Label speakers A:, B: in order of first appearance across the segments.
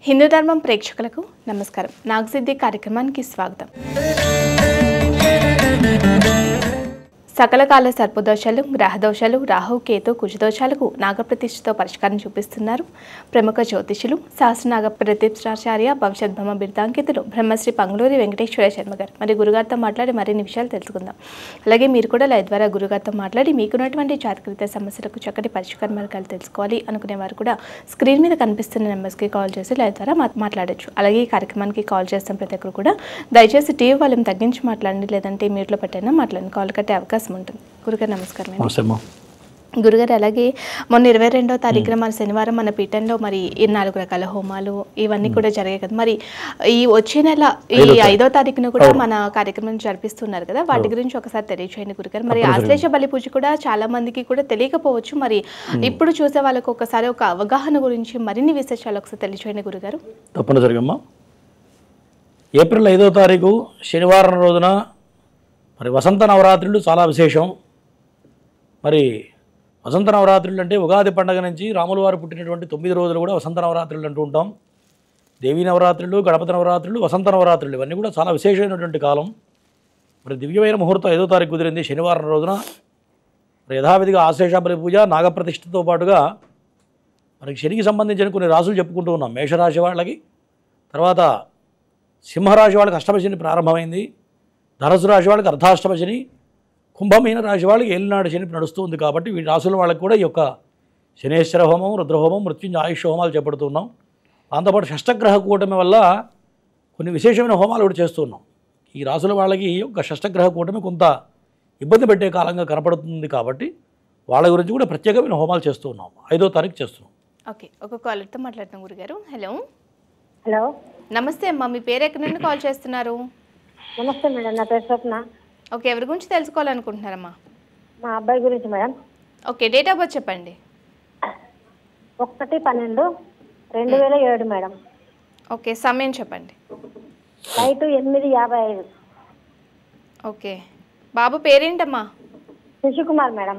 A: హిందూ ధర్మం ప్రేక్షకులకు నమస్కారం. నాగసిద్ధి కార్యక్రమానికి స్వాగతం. సకల కాల సర్పదోషాలు, గ్రహదోషాలు, రాహు కేతు కుజదోషాలకు నాగప్రతిష్ఠతో పరిష్కారం చూపిస్తున్నారు ప్రముఖ జ్యోతిషులు శాస్త్రనాగ ప్రతిష్ఠాచార్య భవిష్యద్భమ బిరుదాంకితులు బ్రహ్మశ్రీ పంగులూరి వెంకటేశ్వర శర్మ గారు. మరి గురుగారితో మాట్లాడి మరిన్ని విషయాలు తెలుసుకుందాం. అలాగే మీరు కూడా లైవ్ ద్వారా గురుగారితో మాట్లాడి మీకున్నటువంటి జాతకరీత్యా సమస్యలకు చక్కటి పరిష్కార మార్గాలు తెలుసుకోవాలి అనుకునేవారు కూడా స్క్రీన్ మీద కనిపిస్తున్న నెంబర్స్కి కాల్ చేసి లైవ్ ద్వారా మాట్లాడచ్చు. అలాగే ఈ కార్యక్రమానికి కాల్ చేస్తున్న ప్రతి ఒక్కరు కూడా దయచేసి టీవీ వాల్యూమ్ తగ్గించి మాట్లాడండి, లేదంటే మ్యూట్లో పెట్టైనా మాట్లాడండి. కాల్ కట్టే అవకాశం ఉంటుంది. గురుగారు నమస్కారం. గురుగారు, అలాగే మొన్న 22వ తారీఖున మన శనివారం మన పీఠంలో మరి 4 రకాల హోమాలు ఇవన్నీ కూడా జరిగాయి కదా. మరి ఈ వచ్చే నెల ఈ 5వ తారీఖున కూడా మన కార్యక్రమం జరిపిస్తున్నారు కదా, వాటి గురించి ఒకసారి తెలియచేయండి గురుగారు. మరి ఆశ్లేష బలి పూజ కూడా చాలా మందికి కూడా తెలియకపోవచ్చు. మరి ఇప్పుడు చూసే వాళ్ళకు ఒకసారి ఒక అవగాహన గురించి మరిన్ని విశేషాలు ఒకసారి తెలియచేయండి గురుగారు.
B: తప్పనిసరిగా అమ్మా. ఏప్రిల్ 5వ తారీఖు శనివారం రోజున మరి వసంత నవరాత్రులు చాలా విశేషం. మరి వసంత నవరాత్రులు అంటే ఉగాది పండుగ నుంచి రాముల వారు పుట్టినటువంటి 9 రోజులు కూడా వసంత నవరాత్రులు అంటూ ఉంటాం. దేవీ నవరాత్రులు, గణపతి నవరాత్రులు, వసంత నవరాత్రులు ఇవన్నీ కూడా చాలా విశేషమైనటువంటి కాలం. మరి దివ్యమైన ముహూర్తం 5వ తారీఖు కుదిరింది శనివారం రోజున. మరి యథావిధిగా ఆశ్లేష బలి పూజ, నాగప్రతిష్ఠతో పాటుగా మనకి శనికి సంబంధించిన కొన్ని రాసులు చెప్పుకుంటూ ఉన్నాం. మేషరాశి వాళ్ళకి, తర్వాత సింహరాశి వాళ్ళకి అష్టమ శని ప్రారంభమైంది, ధనుసు రాశి వాళ్ళకి అర్ధాష్టమ శని, కుంభమీన రాశి వాళ్ళకి ఏలినాడు శని నడుస్తుంది. కాబట్టి వీటి రాశుల వాళ్ళకి కూడా ఈ యొక్క శనేశ్వర హోమం, రుద్రహోమం, మృత్యుంజయ ఆయుష్ హోమాలు చేపడుతున్నాం. దాంతోపాటు షష్టగ్రహ కూటమి వల్ల కొన్ని విశేషమైన హోమాలు కూడా చేస్తున్నాం. ఈ రాశుల వాళ్ళకి ఈ యొక్క షష్టగ్రహ కూటమి కొంత ఇబ్బంది పెట్టే కాలంగా కనపడుతుంది. కాబట్టి వాళ్ళ గురించి కూడా ప్రత్యేకమైన హోమాలు చేస్తూ ఉన్నాం. 5వ తారీఖు చేస్తున్నాం.
A: ఓకే, ఒక కాలర్తో మాట్లాడుతాం గురుగారు. హలో
C: హలో,
A: నమస్తే అమ్మా. మీ పేరు ఎక్కడి నుండి కాల్ చేస్తున్నారు?
C: నమస్తే మేడం, నా పేరు స్వప్న.
A: ఓకే, ఎవరి గురించి తెలుసుకోవాలనుకుంటున్నారమ్మా?
C: మా అబ్బాయి గురించి madam.
A: Okay, date of birth చెప్పండి.
C: 1/12/2007 మేడం.
A: ఓకే, సమయం చెప్పండి.
C: నైట్ 8:55.
A: ఓకే, బాబు పేరేంటమ్మా?
C: శశికుమార్ మేడం.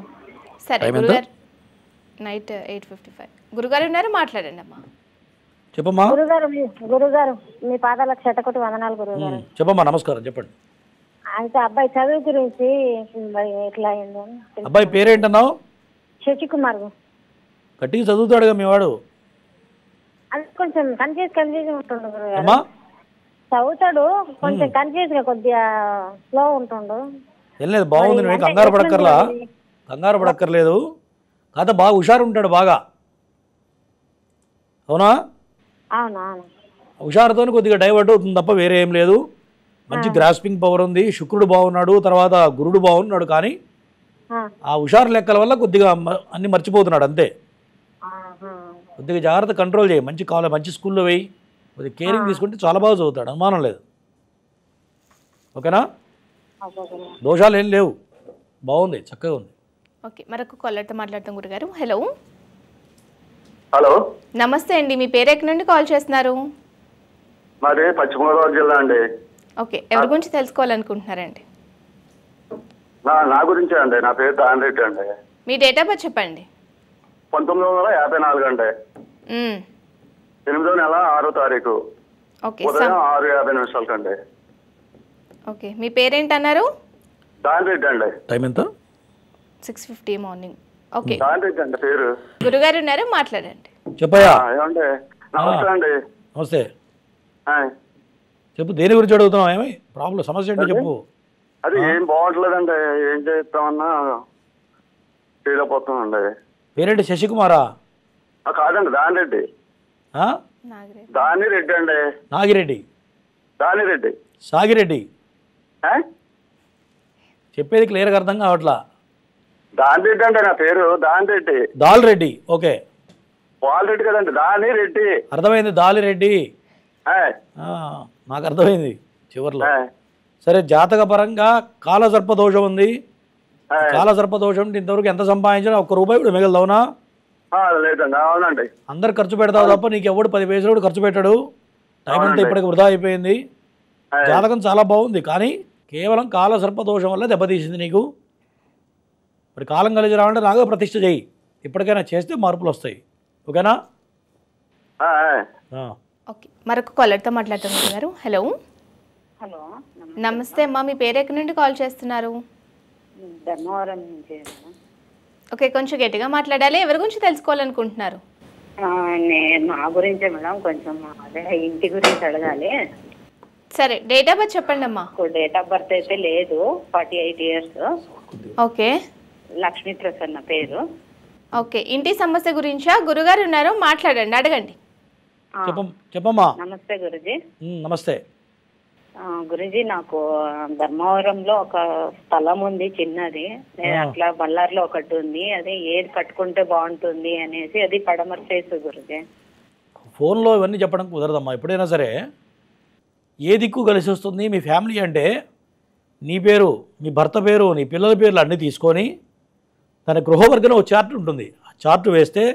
A: సరే గురుగారు, నైట్ 8:55. గురుగారు ఉన్నారు, మాట్లాడండి అమ్మా.
B: చెప్పమ్మా.
C: గురుగారు మీ పాదాలకు శతకోటి వందనాలు గురుగారు.
B: చెప్పమ్మా. నమస్కారం, చెప్పండి.
C: అయితే అబ్బాయి చదువు గురించి ఎట్లా అయింది?
B: అబ్బాయి పేరేంటన్నావు?
C: శశికుమార్.
B: గట్టిగా చదువుతాడుగా మీ వాడు?
C: అది కొంచెం కన్ఫ్యూజ్ ఉంటుండు గురుగారు. చదువుతాడు, కొంచెం కన్ఫ్యూజ్ గా కొద్దిగా స్లో ఉంటుండు.
B: ఏం లేదు, బాగుంది. నువ్వు కంగారు పడక్కర్లేదు. కాదా బాగా హుషారు ఉంటాడు బాగా. అవునా?
C: అవునా?
B: హుషారుతో కొద్దిగా డైవర్ట్ అవుతుంది తప్ప వేరే ఏం లేదు. మంచి గ్రాస్పింగ్ పవర్ ఉంది. శుక్రుడు బాగున్నాడు, తర్వాత గురుడు బాగున్నాడు. కానీ ఆ హుషారు లెక్కల వల్ల కొద్దిగా అన్ని మర్చిపోతున్నాడు అంతే. కొద్దిగా జాగ్రత్త, కంట్రోల్ చేయి. మంచి కాలేజ్, మంచి స్కూల్లో వేయి. కొద్దిగా కేరింగ్ తీసుకుంటే చాలా బాగా చదువుతాడు, అనుమానం లేదు. ఓకేనా? దోషాలు ఏం లేవు, బాగుంది, చక్కగా ఉంది.
A: ఓకే, మరొక కాలర్తో మాట్లాడతాం గురుగారు. హలో
D: హలో,
A: నమస్తే అండి. మీ పేరు ఎక్కడి నుండి కాల్ చేస్తున్నారు?
D: మాది పశ్చిమ గోదావరి జిల్లా అండి.
A: ఓకే, ఎవరి గురించి తెలుసుకోవాలనుకుంటున్నారండి?
D: నా గురించే అండి. నా పేరు దానిరెడ్డి అండి.
A: మీ డేట్ ఆఫ్ బర్త్ చెప్పండి.
D: 1954 అండి. 8వ నెల 6వ తారీఖు ఉదయం 6:50 అండి.
A: ఓకే, మీ పేరేంటన్నారు?
D: దానిరెడ్డి అండి.
B: టైం ఎంత?
A: 6:50 మార్నింగ్. ఓకే,
D: దానిరెడ్డి అండి పేరు.
A: గురుగారు ఉన్నారు, మాట్లాడండి.
B: చెప్పయ్యా.
D: ఏమండి? నమస్తే అండి.
B: నమస్తే. చెప్పు, దేని గురించి అడుగుతున్నావు? ఏమి ప్రాబ్లం, సమస్య ఏంటో చెప్పు.
D: అది ఏం బాగుంటలేదండి, ఏం చేస్తామన్నా చేయలేకపోతామండి.
B: పేరేంటి? శశికుమారా?
D: కాదండి, దానిరెడ్డి. దానిరెడ్డి అండి.
B: నాగిరెడ్డి?
D: దానిరెడ్డి.
B: సాగిరెడ్డి? చెప్పేది క్లియర్గా అర్థం కావట్లా.
D: దానిరెడ్డి అంటే నా పేరు దానిరెడ్డి.
B: దాల్రెడ్డి? ఓకే,
D: వాల్రెడ్డి కదండి, దానిరెడ్డి.
B: అర్థమైంది, దాలిరెడ్డి. నాకు అర్థమైంది చివరిలో. సరే, జాతక పరంగా కాలసర్ప దోషం ఉంది. కాలసర్ప దోషం ఇంతవరకు ఎంత సంపాదించినా ₹1 కూడా మిగలదవునా?
D: లేదండి. అవునండి.
B: అందరు ఖర్చు పెడతావు తప్ప నీకు ఎవడు 10 పైసలు కూడా ఖర్చు పెట్టాడు. టైం అంతా ఇప్పటికి వృధా అయిపోయింది. జాతకం చాలా బాగుంది, కానీ కేవలం కాలసర్ప దోషం వల్ల దెబ్బతీసింది నీకు. మరి కాలం కలిసి రావాలంటే నాగ ప్రతిష్ఠ చేయి. ఇప్పటికైనా చేస్తే మార్పులు వస్తాయి. ఓకేనా?
A: ఓకే, మరొక కాలర్తో మాట్లాడతాం గురుగారు. హలో,
C: హలో,
A: నమస్తే అమ్మా, మీ పేరు ఎక్కడి నుండి కాల్ చేస్తున్నారు?
C: ధర్మవరం నుంచి.
A: ఓకే, కొంచెం గట్టిగా మాట్లాడాలి. ఎవరి గురించి తెలుసుకోవాలనుకుంటున్నారు?
C: మా గురించే మేడం, కొంచెం అదే ఇంటి గురించి అడగాలి.
A: సరే, డేట్ ఆఫ్ బర్త్ చెప్పండి అమ్మా.
C: డేట్ ఆఫ్ బర్త్ అయితే లేదు, 48 years.
A: ఓకే,
C: లక్ష్మీ ప్రసన్న పేరు.
A: ఓకే, ఇంటి సమస్య గురించా? గురుగారు ఉన్నారు, మాట్లాడండి, అడగండి.
B: చెప్పమ్మా.
C: నమస్తే గురుజీ.
B: నమస్తే.
C: గురుజీ, నాకు ధర్మవరంలో ఒక స్థలం ఉంది చిన్నది, అట్లా బళ్ళార్లో ఒకటి ఉంది. అదే ఏది కట్టుకుంటే బాగుంటుంది అనేసి, అది పడమర ఫేస్ గురుజీ.
B: ఫోన్లో ఇవన్నీ చెప్పడం కుదరదమ్మా. ఎప్పుడైనా సరే ఏ దిక్కు కలిసి వస్తుంది మీ ఫ్యామిలీ అంటే నీ పేరు, మీ భర్త పేరు, నీ పిల్లల పేర్లు అన్నీ తీసుకొని తన గృహవర్గంలో ఒక చార్ట్ ఉంటుంది. ఆ చార్ట్ వేస్తే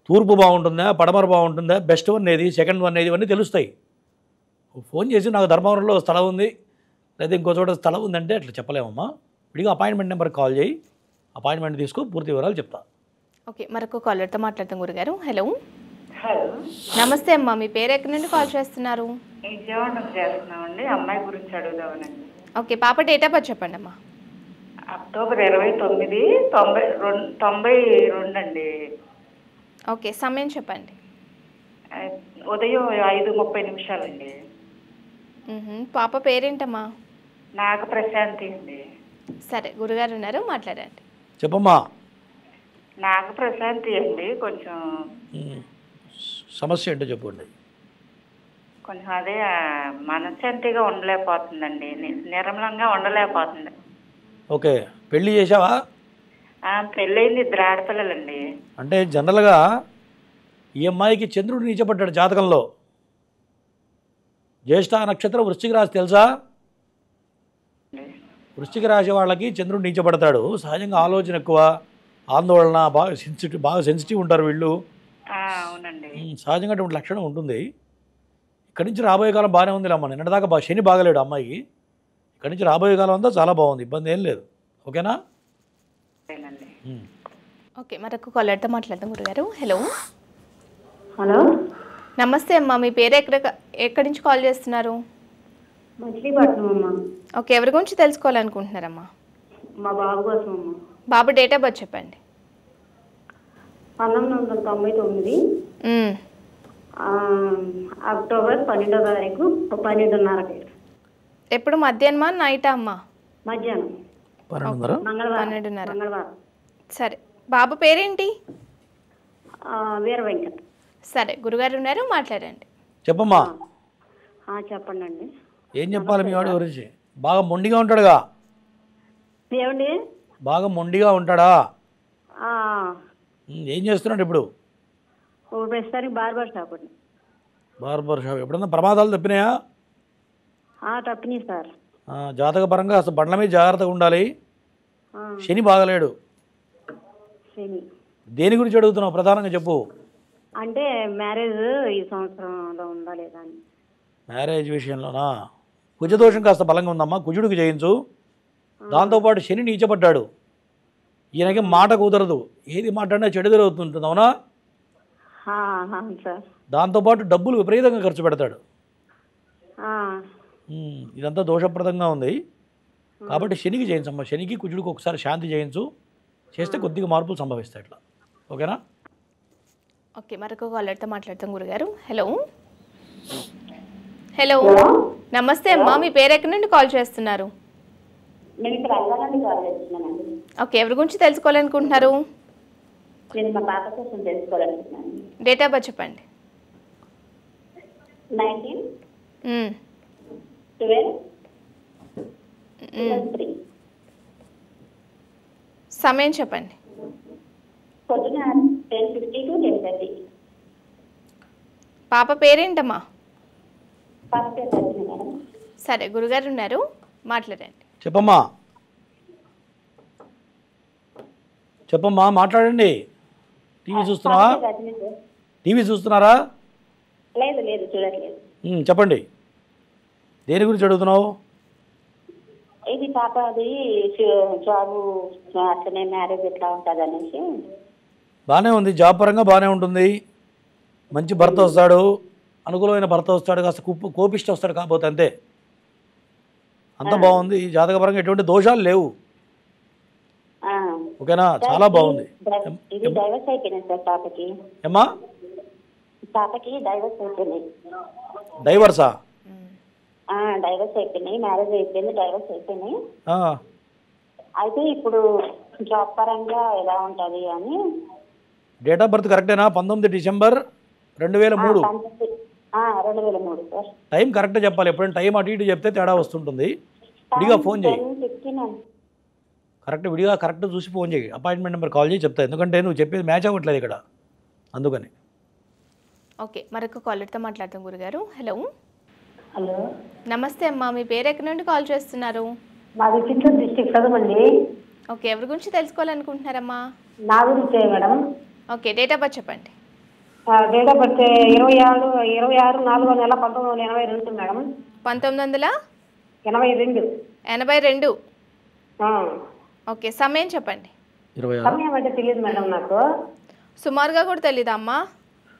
B: తూర్పు బాగుంటుందా, పడమర బాగుంటుందా, బెస్ట్ వన్ ఏది, సెకండ్ వన్ ఏది, ఇవన్నీ తెలుస్తాయి. ఫోన్ చేసి నాకు ధర్మవరంలో స్థలం ఉంది లేదా ఇంకో చోట స్థలం ఉందంటే అట్లా చెప్పలేమమ్మా. విడిగా అపాయింట్మెంట్ నెంబర్కి కాల్ చేయి, అపాయింట్మెంట్ తీసుకో, పూర్తి వివరాలు చెప్తా.
A: ఓకే, మరొక కాలర్తో మాట్లాడతాం గురుగారు. హలో,
C: హలో,
A: నమస్తే అమ్మా, మీ పేరు ఎక్కడి నుండి కాల్ చేస్తున్నారు?
C: విజయవాడ చేస్తున్నామండి. అమ్మాయి గురించి అడుగుదామనండి.
A: ఓకే, పాప డేట్ ఆఫ్ బర్త్ చెప్పండి అమ్మా.
C: అక్టోబర్ 29, 92 అండి.
A: ఓకే, సమయం చెప్పండి.
C: ఉదయం 5:30 అండి.
A: పాప పేరేంటమ్మా?
C: నాగ ప్రశాంతి అండి.
A: సరే, గురుగారు ఉన్నారు, మాట్లాడండి.
B: చెప్పమ్మా.
C: నాగ ప్రశాంతి అండి. కొంచెం
B: సమస్య ఏంటో చెప్పండి.
C: కొంచెం అదే మనశ్శాంతిగా ఉండలేకపోతుందండి, నిర్మలంగా ఉండలేకపోతుంది.
B: ఓకే, పెళ్ళి చేసావా?
C: పెళ్ళయింది, 2 ఆడపిల్లలండి.
B: అంటే జనరల్గా ఈ అమ్మాయికి చంద్రుడు నీచపడ్డాడు జాతకంలో. జ్యేష్ఠ నక్షత్రం, వృశ్చిక రాశి తెలుసా? వృశ్చిక రాశి వాళ్ళకి చంద్రుడు నీచపడతాడు. సహజంగా ఆలోచన ఎక్కువ, ఆందోళన, బాగా సెన్సిటివ్ ఉంటారు వీళ్ళు.
C: అవునండి.
B: సహజంగా అటువంటి లక్షణం ఉంటుంది. ఇక్కడి నుంచి రాబోయే కాలం బాగానే ఉంది అమ్మ. నిన్నటిదాకా శని బాగలేడు అమ్మాయికి. ఇక్కడి నుంచి రాబోయే కాలం అంతా చాలా బాగుంది, ఇబ్బంది ఏం లేదు. ఓకేనా?
A: ఓకే, మరొక కాలర్తో మాట్లాడదాం గురుగారు. హలో,
C: హలో,
A: నమస్తే అమ్మా, మీ పేరు ఎక్కడి నుంచి కాల్ చేస్తున్నారు?
C: మచిలీపట్నం అమ్మా.
A: ఓకే, ఎవరి గురించి తెలుసుకోవాలనుకుంటున్నారమ్మా?
C: మా బాబు కోసం అమ్మా.
A: బాబు డేట్ ఆఫ్ బర్త్ చెప్పండి.
C: 1999, అక్టోబర్ 12వ తారీఖు 12:30.
A: ఎప్పుడు మధ్యాహ్నమా నైటా అమ్మా?
C: మధ్యాహ్నం.
A: 12:30. సరే, బాబు పేరేంటి?
C: వీర వెంకట.
A: సరే, గురుగారు ఉన్నారు, మాట్లాడండి.
B: చెప్పమ్మా.
C: చెప్పండి అండి.
B: ఏం చెప్పాలి మీ వాడి గురించి? బాగా మొండిగా ఉంటాడుగా?
C: ఏమండి?
B: బాగా మొండిగా ఉంటాడా? ఏం చేస్తున్నాడు ఇప్పుడు?
C: ప్రస్తుతానికి బార్బర్ షాప్ అండి.
B: Barber shop. ఎప్పుడన్నా ప్రమాదాలు తప్పినాయా?
C: తప్పినాయి సార్.
B: జాతక పరంగా అసలు బండ్ల మీద జాగ్రత్తగా ఉండాలి. శని బాగలేడు.
C: శని
B: దేని గురించి అడుగుతున్నావు ప్రధానంగా చెప్పు.
C: అంటే మ్యారేజ్ ఈ సంవత్సరంలో ఉందా లేదా అని.
B: మ్యారేజ్ విషయంలోనా? కుజదోషం కాస్త బలంగా ఉందమ్మా, కుజుడికి చేయించు. దాంతోపాటు శని నీచపడ్డాడు. ఈయనకి మాట కుదరదు, ఏది మాట్లాడినా చెడు జరుగుతుంటుంది. అవునా?
C: సార్.
B: దాంతోపాటు డబ్బులు విపరీతంగా ఖర్చు పెడతాడు. ఇదంతా దోషప్రదంగా ఉంది కాబట్టి శనికి చేయించమ్మా. శనికి కుజుడికి ఒకసారి శాంతి చేయించు, చేస్తే కొద్దిగా మార్పులు సంభవిస్తాయి ఇట్లా. ఓకేనా?
A: ఓకే, మరొక కాలర్తో మాట్లాడతాం గురుగారు. హలో, హలో, నమస్తే అమ్మా, మీ పేరు ఎక్కడి నుండి కాల్ చేస్తున్నారు? ఓకే, ఎవరి గురించి తెలుసుకోవాలనుకుంటున్నారు?
C: నేను మా పాప కోసం తెలుసుకోవాలనుకుంటున్నాను.
A: డేట్ ఆఫ్ బర్త్ చెప్పండి.
C: 19/12/2003.
A: సమయం చెప్పండి.
C: పొద్దున 10:50 to 10:30.
A: పాప పేరేంటమ్మా?
C: పాప పేరు రచన మేడం.
A: సరే, గురుగారు ఉన్నారు, మాట్లాడండి.
B: చెప్పమ్మా. చెప్పమ్మా, మాట్లాడండి. టీవీ చూస్తున్నావా? టీవీ చూస్తున్నారా?
C: లేదు లేదు, చూడట్లేదు.
B: చెప్పండి, దేని గురించి అడుగుతున్నావు?
C: ఇది పాప అది జాబు అట్లనే మ్యారేజ్ ఎట్లా ఉంటుంది అనేసి.
B: బాగానే ఉంది, జాబ్ పరంగా బాగానే ఉంటుంది. మంచి భర్త వస్తాడు, అనుకూలమైన భర్త వస్తాడు, కాస్త కోపిష్టి వస్తాడు కాకపోతే అంతే. అంత బాగుంది, జాతకపరంగా ఎటువంటి దోషాలు లేవు. ఓకేనా, చాలా బాగుంది.
E: ఇది డైవర్స్ అయిపోయినాయి సార్ పాపకి.
B: ఏమ్మా
E: పాపకి డైవర్స్ అయిపోయినాయి.
B: డైవర్సా?
E: డైవర్స్ అయిపోయినాయి, మ్యారేజ్ అయిపోయింది, డైవర్స్ అయిపోయినాయి. అయితే ఇప్పుడు జాబ్ పరంగా ఎలా ఉంటుంది అని.
B: డేట్ ఆఫ్ బర్త్ కరెక్టేనా? 19 డిసెంబర్ 2003.
E: 2003 సార్.
B: టైం కరెక్ట్గా చెప్పాలి, ఎప్పుడైనా టైం అటు ఇటు చెప్తే తేడా వస్తుంటుంది. విడిగా ఫోన్ చేయి, కరెక్ట్ చూసి ఫోన్ చేయి, అపాయింట్మెంట్ నెంబర్ కాల్ చేసి చెప్తా. ఎందుకంటే నువ్వు చెప్పేది మ్యాచ్ అవ్వట్లేదు ఇక్కడ, అందుకని.
A: ఓకే, మరొక కాలర్తో మాట్లాడతాం గురుగారు. హలో.
E: హలో,
A: నమస్తే అమ్మా, మీ పేరు ఎక్కడి నుండి కాల్ చేస్తున్నారు?
E: మాది చిత్తూరు డిస్ట్రిక్ట్ చదవండి.
A: ఓకే, ఎవరి గురించి తెలుసుకోవాలనుకుంటున్నారమ్మా?
E: నా గురించే madam.
A: Okay, date of birth చెప్పండి.
E: Date of birth 26/4/1982 madam.
A: 1982. Okay, సమయం చెప్పండి.
E: సమయం అంటే తెలియదు మేడం నాకు.
A: సుమారుగా కూడా తెలీదా అమ్మా?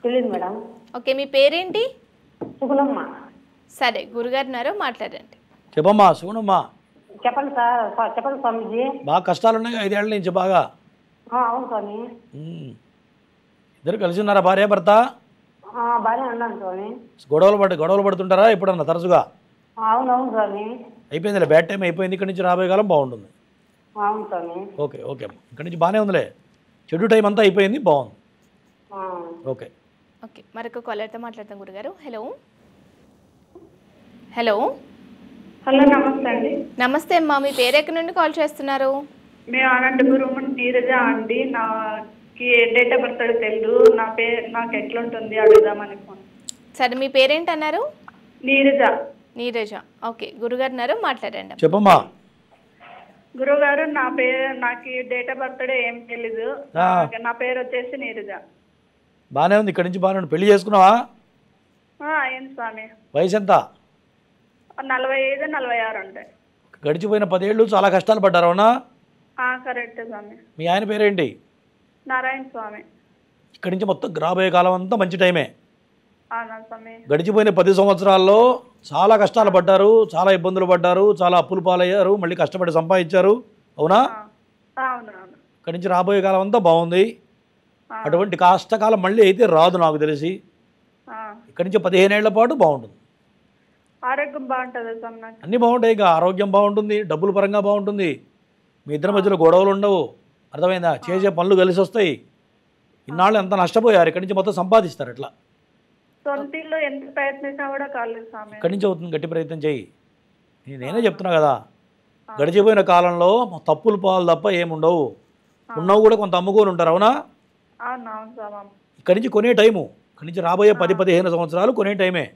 E: తెలియదు మేడం.
A: ఓకే, మీ పేరేంటి?
E: సుగుణమ్మ.
A: సరే, గురుగారు ఉన్నారు, మాట్లాడండి.
B: చెప్పమ్మా సుగుణమ్మా.
E: చెప్పండి సార్. చెప్పండి స్వామీజీ.
B: బాగా కష్టాలు ఉన్నాయి 5 ఏళ్ల నుంచి బాగా.
E: అవును స్వామి.
B: ఇద్దరు కలిసి ఉన్నారా, భార్య భర్త?
E: బాగానే ఉన్నాను స్వామి.
B: గొడవలు పడుతుంటారా ఎప్పుడన్నా తరచుగా?
E: అవునవును స్వామి.
B: అయిపోయిందిలే, బ్యాడ్ టైం అయిపోయింది, ఇక్కడి నుంచి రాబోయే కాలం బాగుంటుంది.
E: అవును స్వామి.
B: ఓకే ఓకే అమ్మ, ఇక్కడి నుంచి బాగానే ఉందిలే, చెడు టైం అంతా అయిపోయింది, బాగుంది. ఓకే
A: ఓకే, మరొక కాలర్తో మాట్లాడతాం గురుగారు. హలో. హలో.
F: హలో, నమస్తే అండి.
A: నమస్తే అమ్మా, మీ పేరు ఎక్కడి నుండి కాల్ చేస్తున్నారు?
F: మేము అనంతపురం నీరజ అండి. నాకు డేట్ ఆఫ్ బర్త్ తెలియదు, నాకు ఎట్లుంటుంది అడుగుదామని ఫోన్.
A: సరే, మీ పేరేంటి అన్నారు?
F: నీరజ.
A: ఓకే, గురుగారు ఉన్నారు, మాట్లాడండి.
B: చెప్పమ్మా.
F: గురువుగారు, నాకు డేట్ ఆఫ్ బర్త్డే ఏం తెలీదు. నా పేరు వచ్చేసి నీరజ.
B: బాగానే ఉంది, ఇక్కడి నుంచి బాగానే ఉంది. పెళ్లి చేసుకున్నావా?
F: ఏంటి స్వామి?
B: వయసు ఎంత?
F: 45, 46 ఉంటాయి.
B: గడిచిపోయిన 10 ఏళ్ళు చాలా కష్టాలు పడ్డారు, అవునా?
F: కరెక్ట్ స్వామి.
B: మీ ఆయన పేరేంటి?
F: నారాయణ స్వామి.
B: ఇక్కడి నుంచి మొత్తం రాబోయే కాలం అంతా మంచి టైమే.
F: స్వామి.
B: గడిచిపోయిన 10 సంవత్సరాల్లో చాలా కష్టాలు పడ్డారు, చాలా ఇబ్బందులు పడ్డారు, చాలా అప్పులు పాలయ్యారు, మళ్ళీ కష్టపడి సంపాదించారు, అవునా?
F: అవునవును.
B: ఇక్కడి నుంచి రాబోయే కాలం అంతా బాగుంది. అటువంటి కష్టకాలం మళ్ళీ అయితే రాదు నాకు తెలిసి. ఇక్కడి నుంచి 15 ఏళ్ల పాటు బాగుంటుంది.
F: ఆరోగ్యం బాగుంటుంది స్వామి.
B: అన్నీ బాగుంటాయి, ఇక ఆరోగ్యం బాగుంటుంది, డబ్బుల పరంగా బాగుంటుంది, మీ ఇద్దరి మధ్యలో గొడవలు ఉండవు, అర్థమైందా? చేసే పనులు కలిసి వస్తాయి. ఇన్నాళ్ళు ఎంత నష్టపోయారు, ఇక్కడి నుంచి మొత్తం సంపాదిస్తారు. ఎట్లా
F: సొంతలో ఎంత ప్రయత్నించినా కూడా కాలేదు స్వామి.
B: ఇక్కడి నుంచి అవుతుంది, గట్టి ప్రయత్నం చేయి. నేనే చెప్తున్నా కదా, గడిచిపోయిన కాలంలో తప్పులు పాలు తప్ప ఏముండవు, ఉన్నవి కూడా కొంత అమ్ముకొని ఉంటారు, అవునా?
F: అవునవును స్వామి.
B: ఇక్కడి నుంచి కొనే టైము, ఇక్కడి నుంచి రాబోయే 10-15 సంవత్సరాలు కొనే టైమే.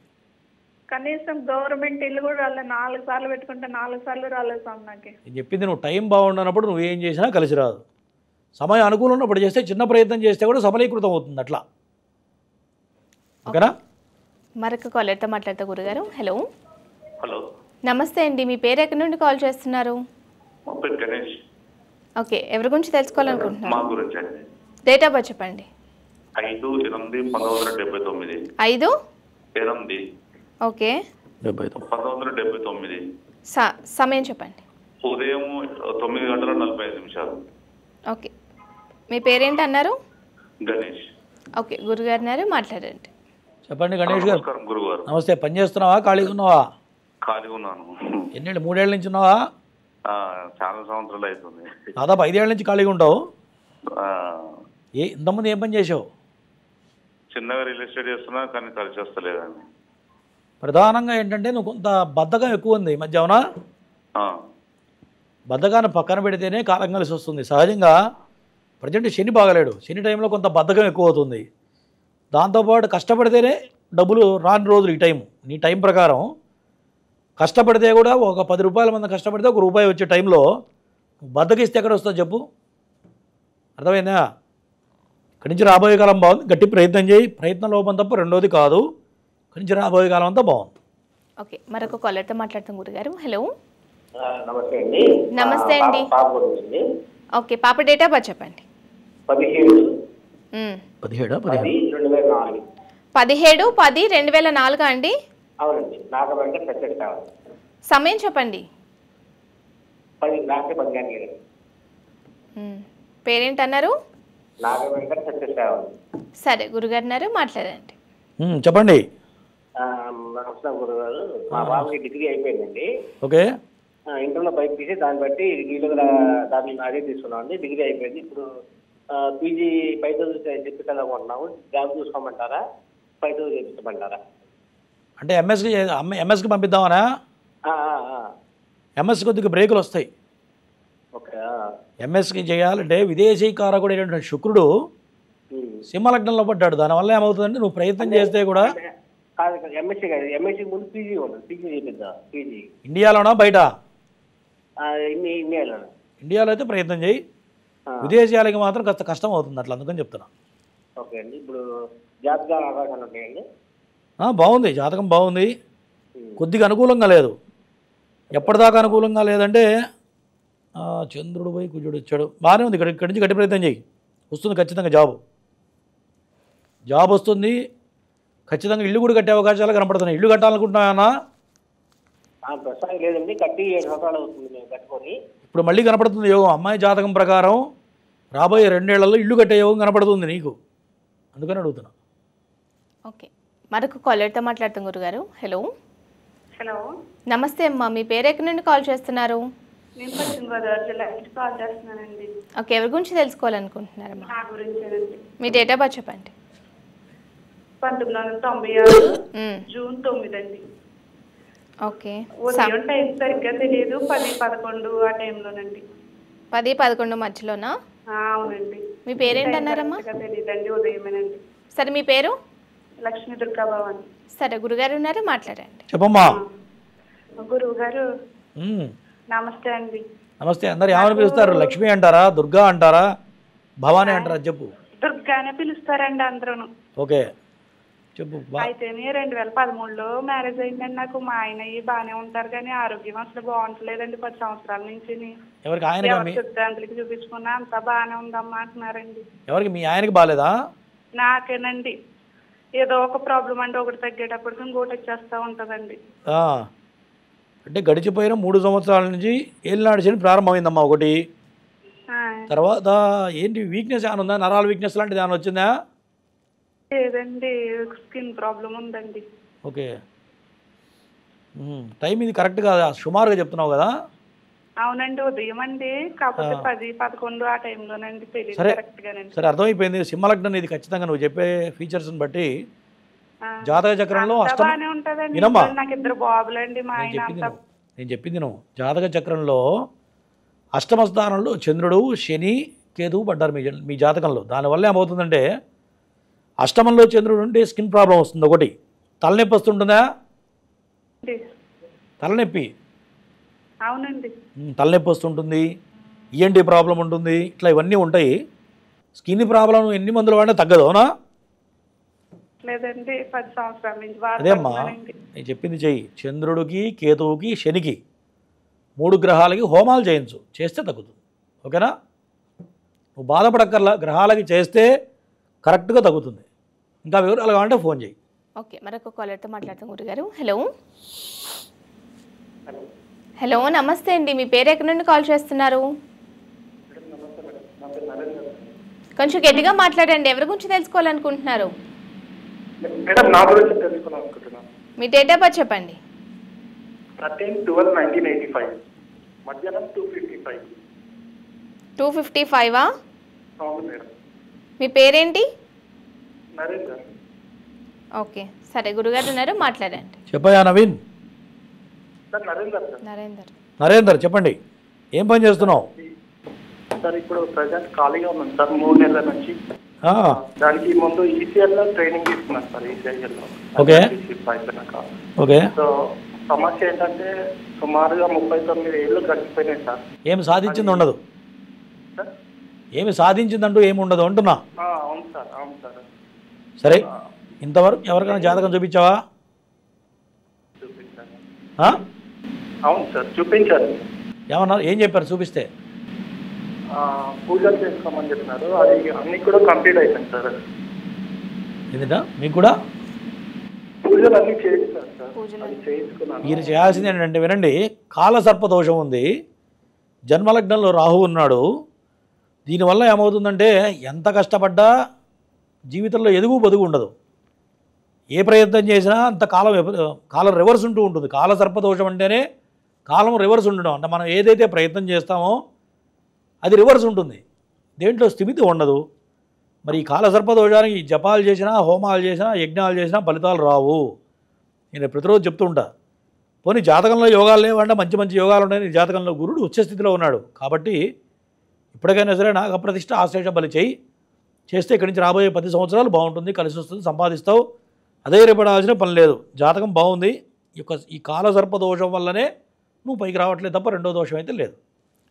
F: కనీసం గవర్నమెంట్ ఇల్లు కూడా రాలేదు. 4 సార్లు పెట్టుకుంటే 4 సార్లు రాలేదు స్వామి నాకు.
B: నేను చెప్పింది, నువ్వు టైం బాగుండనప్పుడు నువ్వు ఏం చేసినా కలిసి రాదు. సమయం అనుకూలం ఉన్నప్పుడు చేస్తే, చిన్న ప్రయత్నం చేస్తే కూడా సఫలీకృతం అవుతుంది. అట్లా ఓకేనా?
A: మరొక కాలర్తో మాట్లాడతా గురుగారు. హలో.
G: హలో,
A: నమస్తే అండి, మీ పేరు ఎక్కడి నుండి కాల్ చేస్తున్నారు?
G: గణేష్.
A: ఓకే, ఎవరి గురించి తెలుసుకోవాలనుకుంటున్నారు?
G: మా గురించి అండి.
A: డేట్ ఆఫ్ బర్త్ చెప్పండి.
G: 5/8/1979.
A: 5/8. ఓకే,
G: 1979.
A: సమయం చెప్పండి.
G: ఉదయం 9:45.
A: ఓకే, మీ పేరేంటి అన్నారు?
G: గణేష్.
A: ఓకే, గురుగారు ఉన్నారు, మాట్లాడండి.
B: చెప్పండి గణేష్ గారు.
G: నమస్కారం గురుగారు.
B: నమస్తే. పని చేస్తున్నావా, ఖాళీగా ఉన్నావా?
G: ఖాళీగా ఉన్నాను.
B: ఎన్నేళ్ళు? 3 ఏళ్ళ నుంచి ఉన్నావా?
G: చాలా సంవత్సరాలు అవుతుంది.
B: దాదాపు 5 ఏళ్ళ నుంచి ఖాళీగా ఉంటావు. ఇంతకుముందు ఏం పని చేసావు?
G: చిన్నగా రియల్ ఎస్టేట్ చేస్తున్నా, కానీ కలిసి వస్తలేదండి.
B: ప్రధానంగా ఏంటంటే నువ్వు కొంత బద్ధకం ఎక్కువ ఉంది ఈ మధ్య, అవునా? బద్ధకాన్ని పక్కన పెడితేనే కాలం కలిసి వస్తుంది. సహజంగా ప్రజెంట్ శని బాగలేడు, శని టైంలో కొంత బద్ధకం ఎక్కువ అవుతుంది. దాంతోపాటు కష్టపడితేనే డబ్బులు రాని రోజులు ఈ టైం, నీ టైం ప్రకారం కష్టపడితే కూడా ఒక 10 రూపాయల మంది కష్టపడితే ₹1 వచ్చే టైంలో బద్ధకిస్తే ఎక్కడ వస్తుందో చెప్పు, అర్థమైందా? ఇక్కడి నుంచి రాబోయే కాలం బాగుంది, గట్టి ప్రయత్నం చేయి. ప్రయత్నం లోపం తప్ప రెండోది కాదు. ఇక్కడి నుంచి రాబోయే కాలం అంతా బాగుంది.
A: ఓకే, మరొక కాలర్తో మాట్లాడతాం గురుగారు. హలో.
H: నమస్తే అండి.
A: నమస్తే అండి. ఓకే, పాప డేట్ ఆఫ్ బర్త్ చెప్పండి.
H: 17/10/2004.
A: 17/10/2004 అండి.
H: అవునండి. నాగ వెంకట సత్యసాయి కావాలి.
A: సమయం చెప్పండి.
H: 10 గంటలు.
A: పేరేంటన్నారు?
H: నాగ వెంకట సత్యసాయి.
A: సరే గురుగారు మాట్లాడండి.
B: చెప్పండి.
H: నమస్కారం గురుగారు. మా బాబుకి డిగ్రీ అయిపోయిందండి.
B: ఓకే.
H: ఇంటర్లో బైక్ తీసి దాన్ని బట్టి దాన్ని అదే తీసుకున్నామండి. డిగ్రీ అయిపోయింది. ఇప్పుడు పీజీ 5,000 చెప్పించాలనుకుంటున్నాము. జాబ్ చూసుకోమంటారా, 5,000 చేయించమంటారా?
B: అంటే ఎంఎస్కి పంపిద్దామనా? ఎంఎస్ కొద్దిగా బ్రేకులు వస్తాయి.
H: ఓకే.
B: ఎంఎస్కి చేయాలంటే విదేశీ కారకుడైనటువంటి శుక్రుడు సింహలగ్నంలో పడ్డాడు. దానివల్ల ఏమవుతుందంటే నువ్వు ప్రయత్నం చేస్తే కూడా
H: కాదు, ఎంఎస్సీ కాదు, ఎంఎస్సీ ముందు పీజీ ఉంటుంది. పీజీ చేపిద్దాం. పీజీ
B: ఇండియాలోనా బయట?
H: ఇండియాలో.
B: ఇండియాలో అయితే ప్రయత్నం చేయి, విదేశీయాలకి మాత్రం కాస్త కష్టం అవుతుంది. అట్లా అందుకని చెప్తున్నా.
H: ఓకే అండి. ఇప్పుడు జాబ్గా అవకాశాలు ఉంటాయండి?
B: బాగుంది, జాతకం బాగుంది. కొద్దిగా అనుకూలంగా లేదు. ఎప్పటిదాకా అనుకూలంగా లేదంటే చంద్రుడు పోయి కుజుడు వచ్చాడు. బాగానే ఉంది. ఇక్కడి నుంచి గట్టి ప్రయత్నం చేయి, వస్తుంది ఖచ్చితంగా జాబ్ వస్తుంది. ఖచ్చితంగా ఇల్లు కూడా కట్టే అవకాశాలు కనపడుతున్నాయి. ఇల్లు కట్టాలనుకుంటున్నాయన్నా?
H: ప్రస్తుతానికి లేదండి, కట్టి 7 సంవత్సరాలు అవుతుంది మేము కట్టుకొని.
B: ఇప్పుడు మళ్ళీ కనపడుతుంది యోగం. అమ్మాయి జాతకం ప్రకారం రాబోయే 2 ఏళ్లలో ఇల్లు కట్టే యోగం కనపడుతుంది నీకు. అందుకని అడుగుతున్నా.
A: ఓకే, మరొక కాలర్తో మాట్లాడుతాం గురుగారు. హలో.
F: హలో,
A: నమస్తే అమ్మా, మీ పేరు ఎక్కడి నుండి కాల్ చేస్తున్నారు?
F: నేను పశ్చిమ గోదావరి జిల్లా నుంచి కాల్ చేస్తున్నానండి.
A: ఓకే, ఎవరి గురించి తెలుసుకోవాలనుకుంటున్నారమ్మా?
F: నా గురించేనండి.
A: మీ డేట్ ఆఫ్ బర్త్ చెప్పండి.
F: 1996 జూన్ 9 అండి.
A: ఓకే.
F: ఉదయం టైం సరిగ్గా తెలియదు, 10-11 ఆ టైంలోనండి.
A: 10-11 మధ్యలోనా?
F: అవునండి.
A: మీ పేరేంటన్నారమ్మా?
F: తెలియదండి, ఉదయమేనండి.
A: సరే, మీ పేరు?
F: లక్ష్మీ దుర్గాభవాని.
A: సరే, గురుగారు ఉన్నారు, మాట్లాడండి.
B: చెప్పమ్మా.
F: గురువు గారు నమస్తే అండి.
B: నమస్తే. అందరు ఏమని పిలుస్తారు? లక్ష్మి అంటారా, దుర్గా అంటారా, భవానీ అంటారా? చెప్పు.
F: దుర్గానే పిలుస్తారండి అందరూ.
B: ఓకే, చెప్పు.
F: అయితే 2013లో మ్యారేజ్ అయిందండి నాకు. మా ఆయన బాగానే ఉంటారు కానీ ఆరోగ్యం అసలు బాగుంటలేదండి 10 సంవత్సరాల నుంచి.
B: ఎవరికి? ఆయన
F: సిద్ధాంతులకి చూపించుకున్నా అంతా బాగానే ఉందమ్మా అంటున్నారండి.
B: ఎవరికి? మీ ఆయనకి బాగాలేదా?
F: నాకేనండి. ఏదో ఒక ప్రాబ్లం అంటే ఒకటి తగ్గేటప్పటికి ఇంకోటి వచ్చేస్తూ ఉంటుందండి.
B: అంటే గడిచిపోయిన 3 సంవత్సరాల నుంచి ఏలినాడు శని ప్రారంభమైందమ్మా ఒకటి. తర్వాత ఏంటి వీక్నెస్ ఏమైనా ఉందా? నరాల వీక్నెస్ లాంటిది ఏమైనా వచ్చిందా?
F: లేదండి, స్కిన్ ప్రాబ్లం ఉందండి.
B: ఓకే. టైం ఇది కరెక్ట్ కాదా? సుమారుగా చెప్తున్నావు కదా?
F: అవునండి, ఉదయం అండి. కాకపోతే 10-11 ఆ టైంలోనండి. తెలియదు కరెక్ట్ గానండి.
B: సరే, అర్థమైపోయింది. సింహలగ్నం ఇది ఖచ్చితంగా నువ్వు చెప్పే ఫీచర్స్ని బట్టి జాతక చక్రంలో
F: బాగానే ఉంటుందండి. నాకు 2 బాబులండి. మా ఆయన
B: నేను చెప్పింది నువ్వు. జాతక చక్రంలో అష్టమ స్థానంలో చంద్రుడు, శని, కేతువు పడ్డారు మీ జాతకంలో. దానివల్ల ఏమవుతుందంటే అష్టమంలో చంద్రుడు ఉంటే స్కిన్ ప్రాబ్లం వస్తుంది. ఒకటి, తలనొప్పి వస్తుంటుందా? తలనొప్పి.
F: అవునండి,
B: తలనొప్పి వస్తుంటుంది. ఈఎన్టీ ప్రాబ్లం ఉంటుంది. ఇట్లా ఇవన్నీ ఉంటాయి. స్కిన్ ప్రాబ్లం ఎన్ని మందులు వాడినా తగ్గదు, అవునా?
F: లేదండి, 10 సంవత్సరాల నుంచి.
B: అదేమ్మా నేను చెప్పింది చెయ్యి. చంద్రుడికి, కేతువుకి, శనికి 3 గ్రహాలకి హోమాలు చేస్తే తగ్గుతుంది. ఓకేనా? నువ్వు బాధపడక్కర్లా. గ్రహాలకి చేస్తే కరెక్ట్గా తగ్గుతుంది. ఇంకా వివరాలు కావాలంటే ఫోన్ చేయి.
A: ఓకే, మరొక కాలర్తో మాట్లాడతాం గురుగారు. హలో. హలో, నమస్తే అండి. మీ పేరు ఎక్కడి నుండి కాల్ చేస్తున్నారు? కొంచెం గట్టిగా మాట్లాడండి. ఎవరి గురించి తెలుసుకోవాలనుకుంటున్నారు?
I: మేడం, నా గురించి తెలుసుకోవాలనుకుంటున్నాను.
A: మీ డేట్ ఆఫ్ బర్త్ చెప్పండి.
I: 13/12/1985 మధ్యాహ్నం 2:55.
A: 2:55?
I: అవును మేడం.
A: మీ పేరేంటి?
I: నరేందర్.
A: ఓకే, సరే, గురుగారు ఉన్నారు, మాట్లాడండి.
B: చెప్పయా నవీన్.
I: సార్ నరేందర్. సార్
B: నరేందర్ చెప్పండి, ఏం పని చేస్తున్నావు?
I: సార్ ఇప్పుడు ప్రజెంట్ ఖాళీగా ఉన్నాను సార్ 3 నెలల నుంచి. దానికి ముందు ఈసీఎల్ లో ట్రైనింగ్ తీసుకున్నాను సార్. ఈసీఐఎల్ లో.
B: ఓకే. ఓకే.
I: సో సమస్య ఏంటంటే సుమారుగా 39 ఏళ్ళు గడిచిపోయినాయి సార్.
B: ఏమి సాధించింది ఉండదు. ఏమి సాధించిందంటూ ఏమి ఉండదు అంటున్నా.
I: అవును సార్. అవును సార్.
B: సరే, ఇంతవరకు ఎవరికైనా జాతకం చూపించావా?
I: చూపించాను. అవును సార్, చూపించారు.
B: ఏమన్నారు? ఏం చెప్పారు చూపిస్తే?
I: పూజలు చేసుకోమని చెప్పినారు. అది అన్ని కూడా కంప్లీట్ అయిపోయింది సార్.
B: ఏంటంటే మీకు కూడా
I: పూజలు అన్ని చేయిస్తాను సార్, అది చేయించుకున్నాను.
B: మీరు చేయాల్సింది ఏంటంటే వినండి, కాలసర్ప దోషం ఉంది, జన్మలగ్నంలో రాహు ఉన్నాడు. దీనివల్ల ఏమవుతుందంటే ఎంత కష్టపడ్డా జీవితంలో ఎదుగు బదుగు ఉండదు. ఏ ప్రయత్నం చేసినా అంత కాలం రివర్స్ ఉంటూ ఉంటుంది. కాలసర్ప దోషం అంటేనే కాలం రివర్స్ ఉండడం, అంటే మనం ఏదైతే ప్రయత్నం చేస్తామో అది రివర్స్ ఉంటుంది, దేంట్లో స్థిమితి ఉండదు. మరి ఈ కాలసర్ప దోషానికి జపాలు చేసినా, హోమాలు చేసినా, యజ్ఞాలు చేసినా ఫలితాలు రావు. నేను ప్రతిరోజు చెప్తూ ఉంటా. పోనీ జాతకంలో యోగాలు లేవంటే మంచి మంచి యోగాలు ఉన్నాయి. జాతకంలో గురుడు ఉచ్చస్థితిలో ఉన్నాడు కాబట్టి ఇప్పటికైనా సరే నాగప్రతిష్ఠ ఆశ్లేష బలి చేస్తే ఇక్కడి నుంచి రాబోయే 10 సంవత్సరాలు బాగుంటుంది, కలిసి వస్తుంది, సంపాదిస్తావు, అధైర్యపడాల్సిన పని లేదు. జాతకం బాగుంది. ఈ కాలసర్ప దోషం వల్లనే నువ్వు పైకి రావట్లేదు తప్ప రెండో దోషం అయితే లేదు.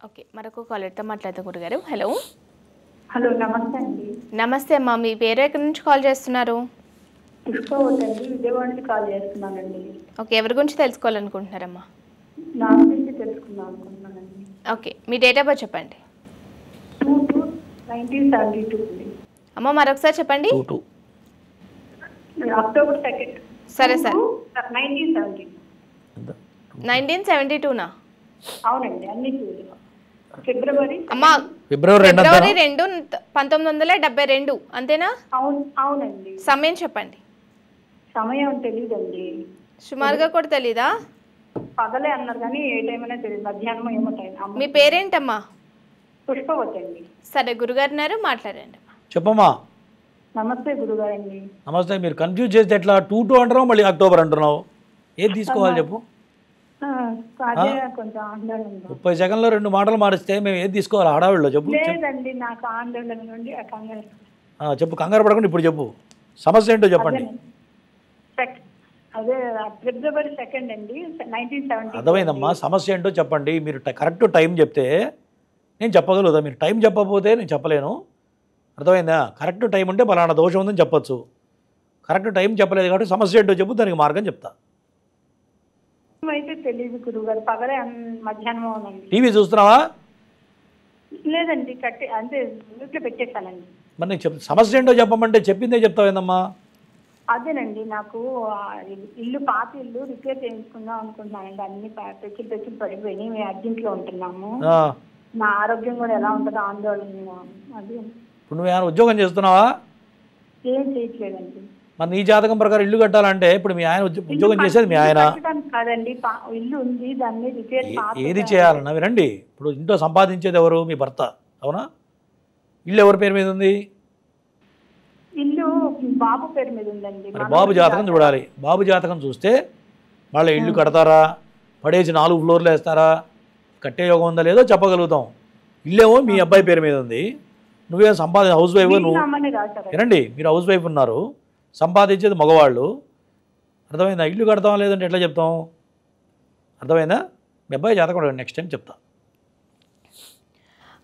A: ఓకే, మరొక కాలర్తో మాట్లాడతాం గురుగారు. హలో.
F: హలో, నమస్తే అండి.
A: నమస్తే అమ్మా, మీ పేరు ఎక్కడి నుంచి కాల్ చేస్తున్నారు?
F: పుష్పవతి అండి, విజయవాడ నుంచి కాల్ చేస్తున్నానండి.
A: ఓకే, ఎవరి గురించి తెలుసుకోవాలనుకుంటున్నారమ్మా?
F: నా గురించి తెలుసుకుందాం అనుకుంటున్నానండి.
A: Okay, me date of birth చెప్పండి.
F: 2/2/1972 అండి.
A: అమ్మ మరొకసారి చెప్పండి.
F: October 2nd.
A: సరే సార్.
F: 1970.
A: 1972నా?
F: అవునండి, అన్ని చూడు. ఫిబ్రవరి.
A: అమ్మా,
B: ఫిబ్రవరి
A: 2 1972 అంతేనా?
F: అవునండి.
A: సమయం చెప్పండి.
F: సమయం తెలియదండి,
A: సుమారుగా కూడా తెలీదా?
F: పగలే అన్నారు కానీ ఏ టైం అయినా తెలియదు, మధ్యాహ్నం ఏమో టైం.
A: మీ పేరేంటమ్మా?
F: పుష్పవతి అండి.
A: సరే, గురుగారు మాట్లాడండి.
B: చెప్పమ్మా.
F: నమస్తే గురుగారండి.
B: నమస్తే. మీరు కన్ఫ్యూజ్ చేస్తే ఎట్లా 2 అంటున్నావు, మళ్ళీ అక్టోబర్ అంటున్నావు, ఏది తీసుకోవాలి చెప్పు.
F: అదే కొంచెం ఆందోళన.
B: 30 సెకండ్లో 2 మాటలు మారిస్తే మేము ఏది తీసుకోవాలి హడావిడిలో చెప్పు.
F: లేదండి, నాకు ఆందోళన నుండి
B: చెప్పు, కంగారు పడకుండా ఇప్పుడు చెప్పు, సమస్య ఏంటో చెప్పండి.
F: అదే ఫిబ్రవరి 2nd అండి, 1970.
B: అర్థమైందమ్మా, సమస్య ఏంటో చెప్పండి. మీరు కరెక్ట్ టైం చెప్తే నేను చెప్పగలుగుతా, మీరు టైం చెప్పకపోతే నేను చెప్పలేను. అర్థమైందా? కరెక్ట్ టైం ఉంటే పలానా దోషం ఉందని చెప్పొచ్చు. కరెక్ట్ టైం చెప్పలేదు కాబట్టి సమస్య ఏంటో చెప్పు, దానికి మార్గం చెప్తా.
F: అయితే తెలియదు గురుగారు, పగలే మధ్యాహ్నం అవునండి.
B: టీవీ చూస్తున్నావా?
F: లేదండి, అంటే మ్యూట్లో పెట్టేశానండి.
B: మరి నేను సమస్య ఏంటో చెప్పమంటే చెప్పిందే చెప్తావేందమ్మా?
F: అదేనండి, నాకు పాత ఇల్లు రిపేర్ చేయించుకుందాం అనుకుంటున్నానండి. అన్ని తెచ్చులు పడిపోయినాయి, మేము అర్జెంట్లో ఉంటున్నాము. నా ఆరోగ్యం కూడా ఎలా ఉంటుందో ఆందోళన. అది
B: ఇప్పుడు నువ్వు ఏమైనా ఉద్యోగం చేస్తున్నావా?
F: ఏం చేయట్లేదండి.
B: మరి నీ జాతకం ప్రకారం ఇల్లు కట్టాలంటే ఇప్పుడు మీ ఆయన ఉద్యోగం చేసేది మీ ఆయన
F: కాదండి, ఇల్లు ఉంది, దాన్ని రిపేర్.
B: ఏది చేయాలన్నా వినండి, ఇప్పుడు ఇంట్లో సంపాదించేది ఎవరు? మీ భర్త, అవునా? ఇల్లు ఎవరి పేరు మీద ఉంది?
F: ఇల్లు బాబు పేరు మీద ఉందండి.
B: మరి బాబు జాతకం చూడాలి. బాబు జాతకం చూస్తే వాళ్ళ ఇల్లు కడతారా, పడేసి 4 ఫ్లోర్లు వేస్తారా, కట్టే యోగం ఉందా లేదో చెప్పగలుగుతాం. ఇల్లేమో మీ అబ్బాయి పేరు మీద ఉంది, నువ్వేం హౌస్ వైఫ్. వినండి, మీరు హౌస్ వైఫ్ ఉన్నారు, సంపాదించేది మగవాళ్ళు. అర్థమైందా? ఇల్లు కడతాం లేదంటే ఎట్లా చెప్తాం? అర్థమైందా? మీ అబ్బాయి జాతకం నెక్స్ట్ టైం చెప్తా.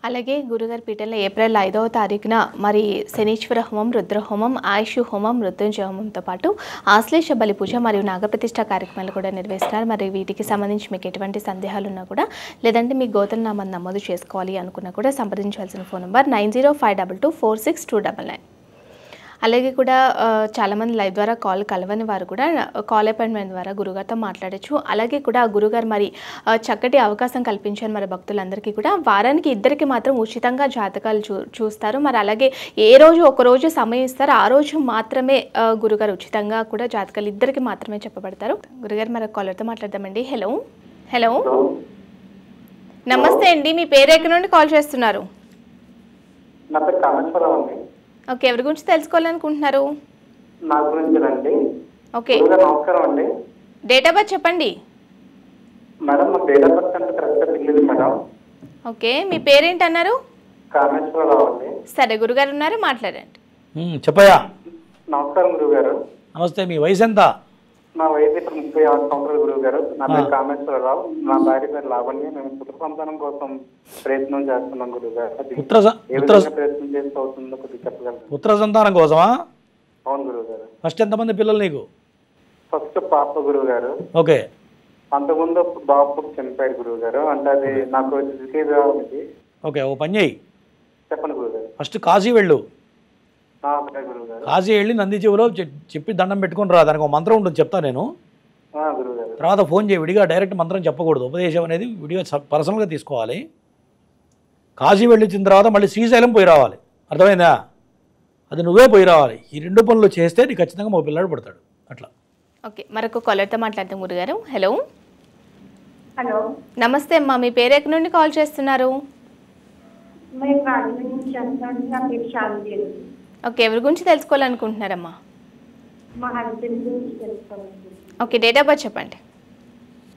A: అలాగే గురుగారి పీఠంలో ఏప్రిల్ 5వ తారీఖున మరి శనీశ్వర హోమం, రుద్రహోమం, ఆయుష్ హోమం, మృత్యుంజయ హోమంతో పాటు ఆశ్లేష బలి పూజ మరియు నాగప్రతిష్ఠ కార్యక్రమాలు కూడా నిర్వహిస్తున్నారు. మరి వీటికి సంబంధించి మీకు ఎటువంటి సందేహాలు ఉన్నా కూడా, లేదంటే మీ గోత్రనామాన్ని నమోదు చేసుకోవాలి అనుకున్నా కూడా సంప్రదించాల్సిన ఫోన్ నెంబర్ 9052246299. అలాగే కూడా చాలామంది లైవ్ ద్వారా కాల్ కలవని వారు కూడా కాల్ అపాయింట్మెంట్ ద్వారా గురుగారితో మాట్లాడచ్చు. అలాగే కూడా గురుగారు మరి చక్కటి అవకాశం కల్పించారు మరి భక్తులందరికీ కూడా. వారానికి 2కి మాత్రం ఉచితంగా జాతకాలు చూస్తారు. మరి అలాగే ఏ రోజు ఒక రోజు సమయం ఇస్తారు, ఆ రోజు మాత్రమే గురుగారు ఉచితంగా కూడా జాతకాలు 2కి మాత్రమే చెప్పబడతారు. గురుగారు మరి కాలర్తో మాట్లాడదామండి. హలో. హలో, నమస్తే అండి, మీ పేరు ఎక్కడి నుండి కాల్ చేస్తున్నారు?
H: నా పేరు కామేశ్వరరావు అండి.
A: ఓకే, ఎవరి గురించి తెలుసుకోవాలనుకుంటున్నారు?
H: నా గురించేనండి.
A: ఓకే,
H: నమస్కారం అండి.
A: డేట్ ఆఫ్ బర్త్ చెప్పండి.
H: మేడం, నా డేట్ ఆఫ్ బర్త్ అంటే కరెక్ట్గా తెలియదు మేడం.
A: ఓకే, మీ పేరేంటన్నారు?
H: కామేశ్వరరావు అండి.
A: సరే, గురుగారు ఉన్నారు, మాట్లాడండి.
B: చెప్పయ్యా.
H: నమస్కారం గురుగారు.
B: నమస్తే. మీ వయసు ఎంత?
H: నా వయసు ఇప్పుడు 36 సంవత్సరాలు గురుగారు. నా పేరు కామేశ్వరరావు, నా భార్య పేరు లావణ్య. మేము పుత్ర సంతానం కోసం ప్రయత్నం చేస్తున్నాం గురుగారు. ప్రయత్నం చేస్తూ అవుతుందో కొద్దిగా చెప్పగలరు?
B: పుత్ర సంతానం కోసమా?
H: అవును గురుగారు.
B: ఫస్ట్ ఎంతమంది పిల్లలు నీకు?
H: ఫస్ట్ పాప గురుగారు.
B: ఓకే.
H: అంతకుముందు బాబు చనిపోయాడు గురుగారు. అంటే అది నాకు
B: ఓకే, ఓ పని చేయి.
H: చెప్పండి గురుగారు.
B: ఫస్ట్ కాశీ వెళ్ళు.
H: ఓకే గురుగారు.
B: కాశీ వెళ్ళి నంది చెవిలో చెప్పి దండం పెట్టుకుని రా. దానికి ఒక మంత్రం ఉంటుంది, చెప్తా నేను.
H: గురుగారు.
B: తర్వాత ఫోన్ చేయి. విడిగా డైరెక్ట్ మంత్రం చెప్పకూడదు, ఉపదేశం అనేది విడిగా పర్సనల్గా తీసుకోవాలి. కాశీ వెళ్ళిన తర్వాత మళ్ళీ శ్రీశైలం పోయి రావాలి, అర్థమైందా? అది నువ్వే పోయి రావాలి. ఈ 2 పనులు చేస్తే నీకు ఖచ్చితంగా మా పిల్లాడు పడతాడు. అట్లా.
A: ఓకే, మరొక కాలర్తో మాట్లాడతాం గురుగారు. హలో
F: హలో,
A: నమస్తే అమ్మా, మీ పేరు ఎక్కడి నుండి కాల్ చేస్తున్నారు?
F: మేము రాజమండ్రి నుంచి చేస్తున్నాం. నా పేరు శాంతి అండి.
A: ఓకే, ఎవరి గురించి తెలుసుకోవాలనుకుంటున్నారమ్మా?
F: మా హస్బెండ్ గురించి తెలుసుకోవాలి.
A: ఓకే, డేట్ ఆఫ్ బర్త్ చెప్పండి.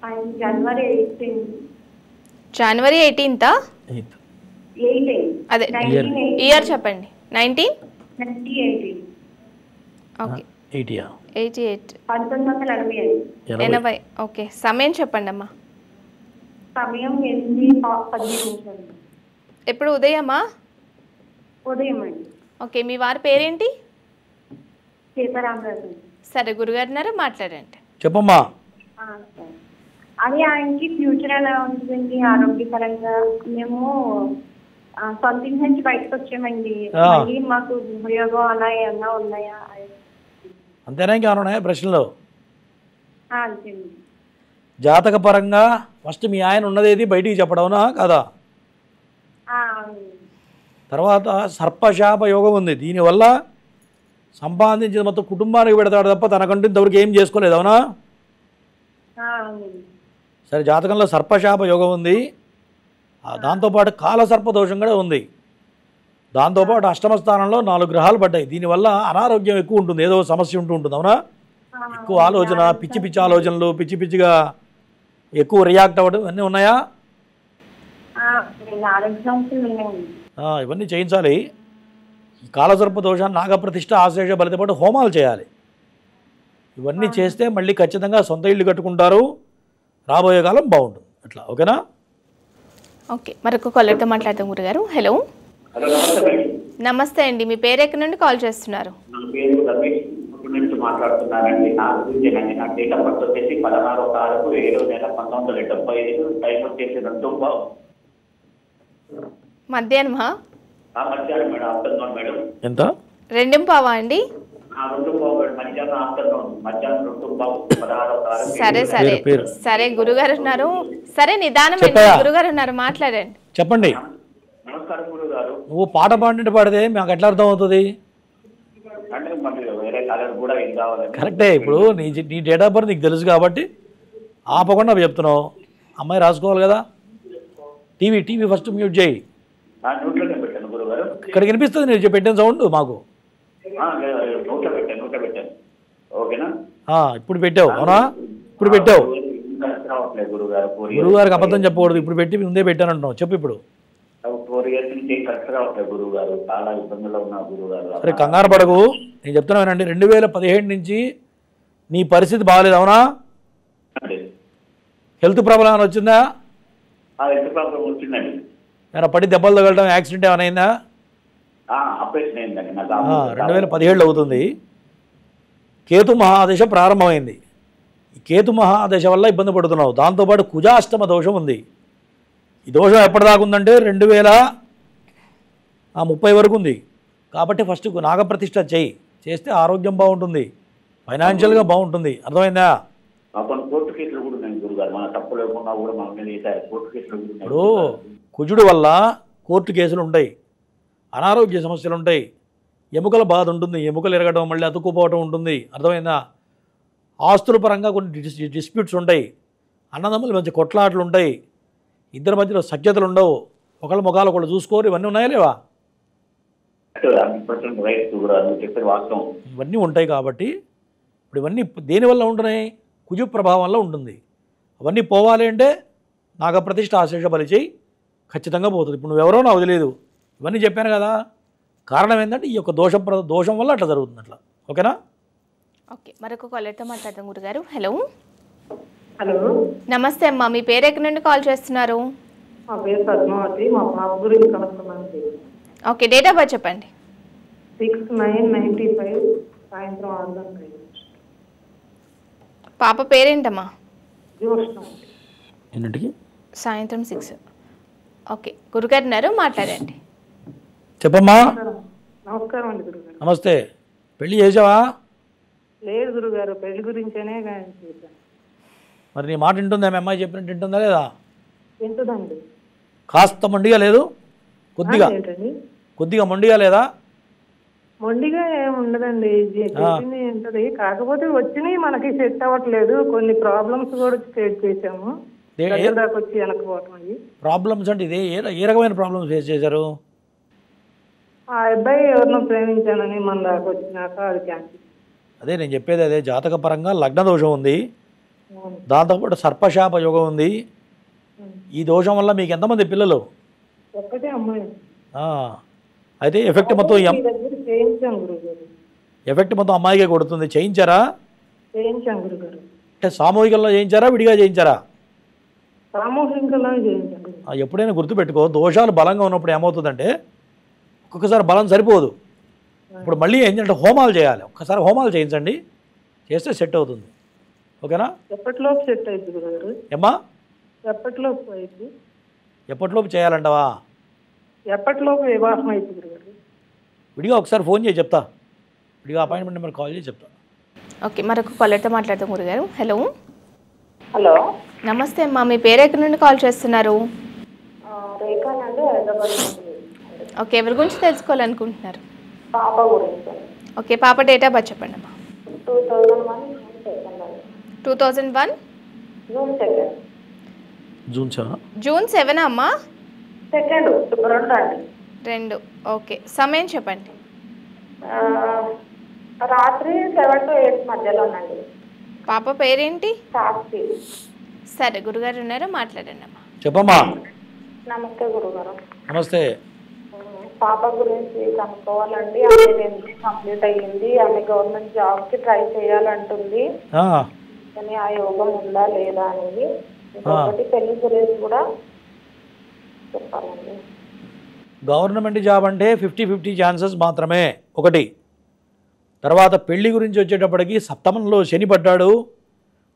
F: ఆయన జనవరి 18.
A: జనవరి 18th?
F: 18
A: అదే ఇయర్ చెప్పండి.
F: 1988.
A: ఓకే,
B: 88.
F: 1980.
A: ఓకే, సమయం చెప్పండి అమ్మా.
F: సమయం 8:15.
A: ఎప్పుడు ఉదయమా?
F: ఉదయం అండి.
A: ఓకే, మీ వారి పేరేంటి?
F: సీతారామరాజు.
A: సరే, గురుగారున్నారా, మాట్లాడండి.
B: చెప్పమ్మా.
F: అది ఆయనకి ఫ్యూచర్ ఎలా ఉంటుందండి ఆరోగ్యపరంగా? మేము సొంత ఇంటి నుంచి బయటకు వచ్చామండి. మళ్ళీ మాకు ఉపయోగం అలా ఏమన్నా ఉన్నాయా?
B: అంతేనా, ఇంకేమైనా ఉన్నాయా ప్రశ్నలు?
F: అంతేండి.
B: జాతక పరంగా ఫస్ట్ మీ ఆయన ఉన్నదేది బయటికి చెప్పడవునా కాదా? తర్వాత సర్పశాప యోగం ఉంది. దీనివల్ల సంపాదించిన మొత్తం కుటుంబానికి పెడతాడు తప్ప తనకంటూ ఇంతవరకు ఏం చేసుకోలేదు, అవునా? సరే, జాతకంలో సర్పశాప యోగం ఉంది. దాంతోపాటు కాలసర్ప దోషం కూడా ఉంది. దాంతోపాటు అష్టమ స్థానంలో 4 గ్రహాలు పడ్డాయి. దీనివల్ల అనారోగ్యం ఎక్కువ ఉంటుంది, ఏదో సమస్య ఉంటుంది, అవునా? ఎక్కువ ఆలోచన, పిచ్చి పిచ్చి ఆలోచనలు, పిచ్చి పిచ్చిగా ఎక్కువ రియాక్ట్ అవ్వడం ఇవన్నీ ఉన్నాయా? ఇవన్నీ చేయించాలి. ఈ కాలసర్ప దోషాన్ని నాగప్రతిష్ఠ, ఆశ్లేష బలితో పాటు హోమాలు చేయాలి. ఇవన్నీ చేస్తే మళ్ళీ ఖచ్చితంగా సొంత ఇల్లు కట్టుకుంటారు. రాబోయే కాలం బాగుంటుంది. అట్లా, ఓకేనా?
A: ఓకే, మరొక కాలర్తో మాట్లాడతాం గురుగారు. హలో నమస్తే అండి, మీ పేరు ఎక్కడి నుండి కాల్ చేస్తున్నారు?
J: నా పేరు రమేష్ నుంచి మాట్లాడుతున్నానండి. నా గురించి నా డేట్ ఆఫ్ బర్త్ వచ్చేసి 16/7/2075. టైం వచ్చేసి 2
A: మధ్యాహ్నమా?
J: మధ్యాహ్నం మేడం, ఆఫ్టర్నూన్ మేడం.
B: ఎంత?
A: 2:15 అండి?
J: 2 మధ్యాహ్నం, ఆఫ్టర్నూన్ మధ్యాహ్నం 2
A: సరే సరే సరే, గురుగారు ఉన్నారు. సరే, నిదానం గురుగారు ఉన్నారు, మాట్లాడండి.
B: చెప్పండి.
J: నమస్కారం గురుగారు.
B: నువ్వు పాట పాడినట్టు పాడితే మాకు ఎట్లా అర్థం అవుతుంది?
J: అంటే వేరే కలర్ కూడా ఏం కావాలి?
B: కరెక్టే. ఇప్పుడు నీ డేట్ ఆఫ్ బర్త్ నీకు తెలుసు కాబట్టి ఆపకుండా చెప్తున్నావు. అమ్మాయి రాసుకోవాలి కదా. టీవీ ఫస్ట్ మ్యూట్ చేయి.
J: నోట్లోనే పెట్టాను గురుగారు.
B: ఇక్కడ వినిపిస్తుంది నేను పెట్టిన సౌండ్ మాకు.
J: నోట్లో పెట్టాను. ఓకేనా?
B: ఇప్పుడు పెట్టావు, అవునా? ఇప్పుడు పెట్టావు. గురువుగారికి అబద్ధం చెప్పకూడదు. ఇప్పుడు పెట్టి ముందే పెట్టాను అంటున్నావు. చెప్పు ఇప్పుడు.
J: 4 years నుంచి కరెక్ట్ గా ఉంటాయి గురువుగారు. చాలా ఇబ్బందుల్లో ఉన్నా గురువుగారు.
B: సరే, కంగారు పడకు. నేను చెప్తున్నానండి, 2017 నుంచి నీ పరిస్థితి బాగాలేదు, అవునా? హెల్త్ ప్రాబ్లం ఏమైనా వచ్చిందా?
J: హెల్త్ ప్రాబ్లం వచ్చిందండి.
B: ఏమైనా పడి దెబ్బలు తగలడం, యాక్సిడెంట్ ఏమైనా అయిందా?
J: ఆపరేషన్ అయిందండి.
B: 2017 అవుతుంది. కేతు మహాదశ ప్రారంభమైంది. ఈ కేతు మహాదశ వల్ల ఇబ్బంది పడుతున్నావు. దాంతోపాటు కుజాష్టమ దోషం ఉంది. ఈ దోషం ఎప్పటిదాకా ఉందంటే 2030 వరకు ఉంది. కాబట్టి ఫస్ట్ నాగప్రతిష్ఠ చేస్తే ఆరోగ్యం బాగుంటుంది, ఫైనాన్షియల్గా బాగుంటుంది. అర్థమైందా?
J: కోర్టు కేసులు కూడా ఉన్నాయి గురుగారు. మన తప్పు లేకుండా కూడా మన మీద కోర్టు కేసులు.
B: ఇప్పుడు కుజుడు వల్ల కోర్టు కేసులు ఉంటాయి, అనారోగ్య సమస్యలు ఉంటాయి, ఎముకల బాధ ఉంటుంది, ఎముకలు ఎరగడం, మళ్ళీ అతుక్కుపోవడం ఉంటుంది. అర్థమైందా? ఆస్తుల పరంగా కొన్ని డిస్ప్యూట్స్ ఉంటాయి, అన్నదమ్ముల మధ్య కొట్లాటలు ఉంటాయి, ఇద్దరి మధ్యలో సఖ్యతలు ఉండవు, ఒకళ్ళ ముఖాలు ఒకళ్ళు చూసుకోరు. ఇవన్నీ ఉన్నాయా లేవా? ఇవన్నీ ఉంటాయి. కాబట్టి ఇప్పుడు ఇవన్నీ దేనివల్ల ఉంటున్నాయి? కుజు ప్రభావం వల్ల ఉంటుంది. అవన్నీ పోవాలి అంటే నాగప్రతిష్ఠ, ఆశ్లేష బలి చేయి, ఖచ్చితంగా పోతుంది. ఇప్పుడు నువ్వెవరో నాకు తెలియదు, ఇవన్నీ చెప్పాను కదా. కారణం ఏంటంటే ఈ యొక్క దోషం వల్ల అట్లా జరుగుతుంది. అట్లా, ఓకేనా?
A: ఓకే, మరొక కాలర్తో మాట్లాడదాం గురుగారు. హలో
E: హలో
A: నమస్తే అమ్మా, మీ పేరు ఎక్కడి నుండి కాల్ చేస్తున్నారు?
E: మా పేరు పద్మావతి. మా బాబు గురించి కనుక్కున్నాను.
A: ఓకే, డేట్ ఆఫ్ బర్త్ చెప్పండి.
E: 6/9/95 సాయంత్రం 6 గంటలకు.
A: పాప పేరేంటమ్మా?
B: ఎన్నింటికి?
A: సాయంత్రం 6. ఓకే, గురుగారు ఉన్నారు, మాట్లాడండి.
B: చెప్పమ్మా.
E: నమస్కారం అండి గురుగారు.
B: నమస్తే. పెళ్ళి చేసావా?
E: లేదు గురుగారు, పెళ్లి గురించేనే చేశాను.
B: మరి నీ మాట వింటుందా? మీ అమ్మాయి చెప్పినట్టు వింటుందా లేదా?
E: ఎంతదండి?
B: కాస్త మొండిగా లేదు? కొద్దిగా
E: ఏంటండి?
B: కొద్దిగా మొండిగా లేదా?
E: మొండిగా ఏమి ఉండదండి, చెప్పింది ఏంటది. కాకపోతే వచ్చినాయి మనకి సెట్ అవ్వట్లేదు. కొన్ని ప్రాబ్లమ్స్ కూడా ఫేస్ చేసాము. దగ్గర దాకా వచ్చి వెనకపోవటం అయ్యి.
B: ప్రాబ్లమ్స్ అంటే ఇదే ఏ రకమైన ప్రాబ్లమ్స్ ఫేస్ చేశారు?
E: ఆ అబ్బాయి ఎవరినో ప్రేమించానని మన దాకా వచ్చినాక అది క్యాన్సిల్.
B: అదే నేను చెప్పేది అదే. జాతక పరంగా లగ్న దోషం ఉంది, దాంతోపాటు సర్పశాప యోగం ఉంది. ఈ దోషం వల్ల మీకు ఎంతమంది పిల్లలు?
E: ఒక్కటే అమ్మాయి.
B: అయితే ఎఫెక్ట్ మొత్తం
E: చేయించాం గురుగారు.
B: ఎఫెక్ట్ మొత్తం అమ్మాయికే కొడుతుంది. చేయించారా?
E: చేయించాం గురుగారు.
B: అంటే సామూహికంలో చేయించారా, విడిగా చేయించారా?
E: సామూహికంగా చేయించాం.
B: ఎప్పుడైనా గుర్తుపెట్టుకో, దోషాలు బలంగా ఉన్నప్పుడు ఏమవుతుందంటే ఒక్కొక్కసారి బలం సరిపోదు. ఇప్పుడు మళ్ళీ ఏంటంటే హోమాలు చేయాలి. ఒక్కసారి హోమాలు చేయించండి, చేస్తే సెట్ అవుతుంది. ఓకేనా?
E: ఎప్పటిలోపు సెట్ అవుతుంది గురుగారు?
B: ఏమ్మా?
E: ఎప్పటిలోపు అయింది?
B: ఎప్పటిలోపు చేయాలంటావా?
E: ఎప్పటిలోపు వివాహం అవుతుంది గురుగారు?
B: విడిగా ఒకసారి ఫోన్ చేసి చెప్తా, విడిగా అపాయింట్మెంట్ నెంబర్ కాల్ చేసి చెప్తా.
A: ఓకే, మరొక కాలర్తో మాట్లాడతాం గురుగారు. హలో.
F: హలో,
A: నమస్తే అమ్మా, మీ పేరు ఎక్కడి నుండి కాల్ చేస్తున్నారు?
F: రేఖా అండి, హైదరాబాద్ నుండి.
A: ఓకే, ఎవరి గురించి తెలుసుకోవాలనుకుంటున్నారు?
F: పాప గురించి.
A: ఓకే, పాప డేట్ ఆఫ్ బర్త్ చెప్పండి అమ్మా.
F: 2001 జూన్ 2.
B: జూన్
A: 7 అమ్మా?
F: 2 అండి.
A: 2. ఓకే, సమయం చెప్పండి.
F: రాత్రి 7 to 8 మధ్యలోనండి.
A: పాప పేరేంటి?
F: సాక్షి.
A: సరే, గురుగారు ఉన్నారు, మాట్లాడండి అమ్మా.
B: చెప్పమ్మా.
F: నమస్తే గురుగారు.
B: నమస్తే.
F: పాప గురించి కనుక్కోవాలండి. ఆమె కంప్లీట్ అయ్యింది, ఆమె గవర్నమెంట్ జాబ్కి ట్రై చేయాలంటుంది, కానీ ఆ యోగం ఉందా లేదా అనేది. ఇంకొకటి పెళ్లి గురించి కూడా చెప్పాలండి.
B: గవర్నమెంట్ జాబ్ అంటే 50-50 ఛాన్సెస్ మాత్రమే ఒకటి. తర్వాత పెళ్లి గురించి వచ్చేటప్పటికి సప్తమంలో శని పడ్డాడు,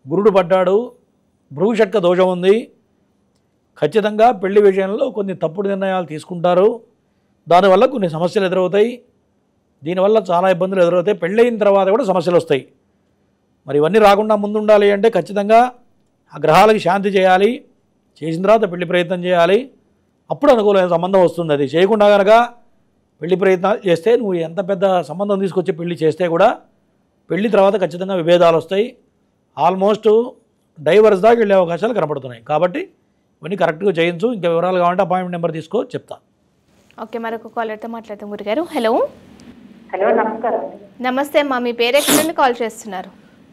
B: గురుడు పడ్డాడు, భ్రూషట్క దోషం ఉంది. ఖచ్చితంగా పెళ్లి విషయంలో కొన్ని తప్పుడు నిర్ణయాలు తీసుకుంటారు, దానివల్ల కొన్ని సమస్యలు ఎదురవుతాయి. దీనివల్ల చాలా ఇబ్బందులు ఎదురవుతాయి. పెళ్ళయిన తర్వాత కూడా సమస్యలు వస్తాయి. మరి ఇవన్నీ రాకుండా ముందు ఉండాలి అంటే ఖచ్చితంగా ఆ గ్రహాలకి శాంతి చేయాలి, చేసిన తర్వాత పెళ్లి ప్రయత్నం చేయాలి, అప్పుడు అనుకూలమైన సంబంధం వస్తుంది. అది చేయకుండా కనుక పెళ్లి ప్రయత్నాలు చేస్తే నువ్వు ఎంత పెద్ద సంబంధం తీసుకొచ్చి పెళ్లి చేస్తే కూడా పెళ్లి తర్వాత ఖచ్చితంగా విభేదాలు వస్తాయి. ఆల్మోస్ట్ డైవర్స్ దాకా వెళ్ళే అవకాశాలు కనపడుతున్నాయి. కాబట్టి ఇవన్నీ కరెక్ట్గా చేయించు. ఇంకా వివరాలు కావాలంటే అపాయింట్మెంట్ నెంబర్ తీసుకో, చెప్తా.
A: ఓకే, మరొక కాలర్తో మాట్లాడతాం గురుగారు. హలో.
F: హలో, నమస్కారం.
A: నమస్తే అమ్మా, మీ పేరు ఎక్కడి నుండి కాల్ చేస్తున్నారు?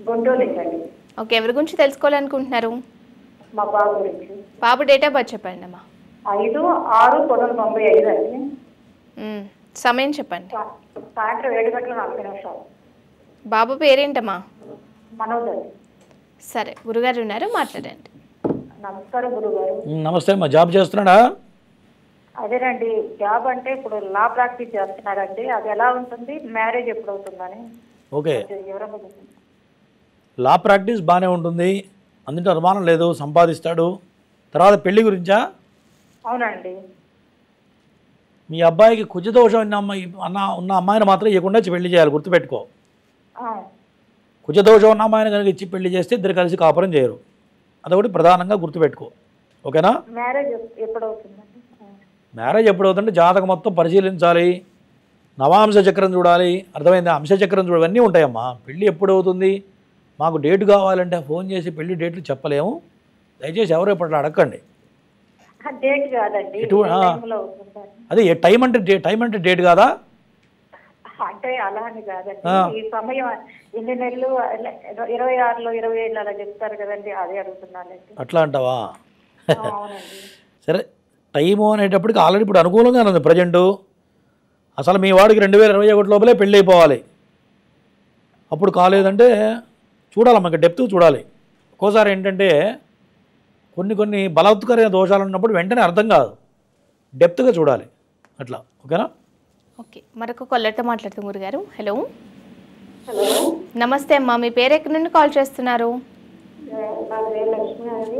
F: గుంటూరు అండి.
A: ఓకే, ఎవరి గురించి తెలుసుకోవాలనుకుంటున్నారు?
F: మా బాబు గురించి.
A: బాబు డేట్ ఆఫ్ బర్త్ చెప్పండి అమ్మా.
F: 5/6/1995 అండి.
A: సమయం చెప్పండి.
F: సాయంత్రం 7:40.
A: బాబు పేరేంటమ్మా?
F: మనోజ్ అండి.
A: సరే, గురుగారు ఉన్నారు, మాట్లాడండి.
F: నమస్కారం గురుగారు.
B: నమస్తే అమ్మా. జాబ్ చేస్తున్నాడా?
F: అదేనండి, జాబ్ అంటే ఇప్పుడు లా ప్రాక్టీస్ చేస్తున్నారండి. అది ఎలా ఉంటుంది, మ్యారేజ్ ఎప్పుడు అవుతుందని.
B: ఓకే, లా ప్రాక్టీస్ బాగానే ఉంటుంది, అందులో అనుమానం లేదు, సంపాదిస్తాడు. తర్వాత పెళ్లి గురించా?
F: అవునండి.
B: మీ అబ్బాయికి కుజదోషం ఉన్న అమ్మాయిని మాత్రం ఇవ్వకుండా పెళ్లి చేయాలి, గుర్తుపెట్టుకో. కుజదోషం ఉన్న అమ్మాయిని కనుక ఇచ్చి పెళ్లి చేస్తే ఇద్దరు కలిసి కాపురం చేయరు. అదొకటి ప్రధానంగా గుర్తుపెట్టుకో. ఓకేనా?
F: మ్యారేజ్ ఎప్పుడు అవుతుందండి?
B: మ్యారేజ్ ఎప్పుడు అవుతుందంటే జాతకం మొత్తం పరిశీలించాలి, నవాంశ చక్రం చూడాలి, అర్థమైంది? అంశచక్రం చూడాలి, అన్నీ ఉంటాయమ్మా. పెళ్ళి ఎప్పుడు అవుతుంది, మాకు డేటు కావాలంటే ఫోన్ చేసి పెళ్లి డేట్లు చెప్పలేము. దయచేసి ఎవరు ఎప్పట్లో అడగండి.
F: డేట్ కాదండి,
B: అదే టైం అంటే డేట్ కాదా?
F: అంటే అలా అని కాదండి, ఈ సమయం ఎన్ని నెలలు, 26లో 27 అలా చెప్తారు కదండి, అదే అడుగుతున్నానండి.
B: అట్లా అంటావా? సరే, టైము అనేటప్పటికి ఆల్రెడీ ఇప్పుడు అనుకూలంగానే ఉంది ప్రజెంటు. అసలు మీ వాడికి 2021 లోపలే పెళ్ళి అయిపోవాలి. అప్పుడు కాలేదంటే చూడాలమ్మా, ఇంకా డెప్త్ చూడాలి. ఒక్కోసారి ఏంటంటే కొన్ని బలవత్కరమైన దోషాలు ఉన్నప్పుడు వెంటనే అర్థం కాదు, డెప్త్గా చూడాలి అట్లా. ఓకేనా?
A: ఓకే, మరొక కాలర్తో మాట్లాడుతాం గురుగారు. హలో.
F: హలో,
A: నమస్తే అమ్మా, మీ పేరు ఎక్కడి నుండి కాల్ చేస్తున్నారు?
F: నా పేరు లక్ష్మి అండి.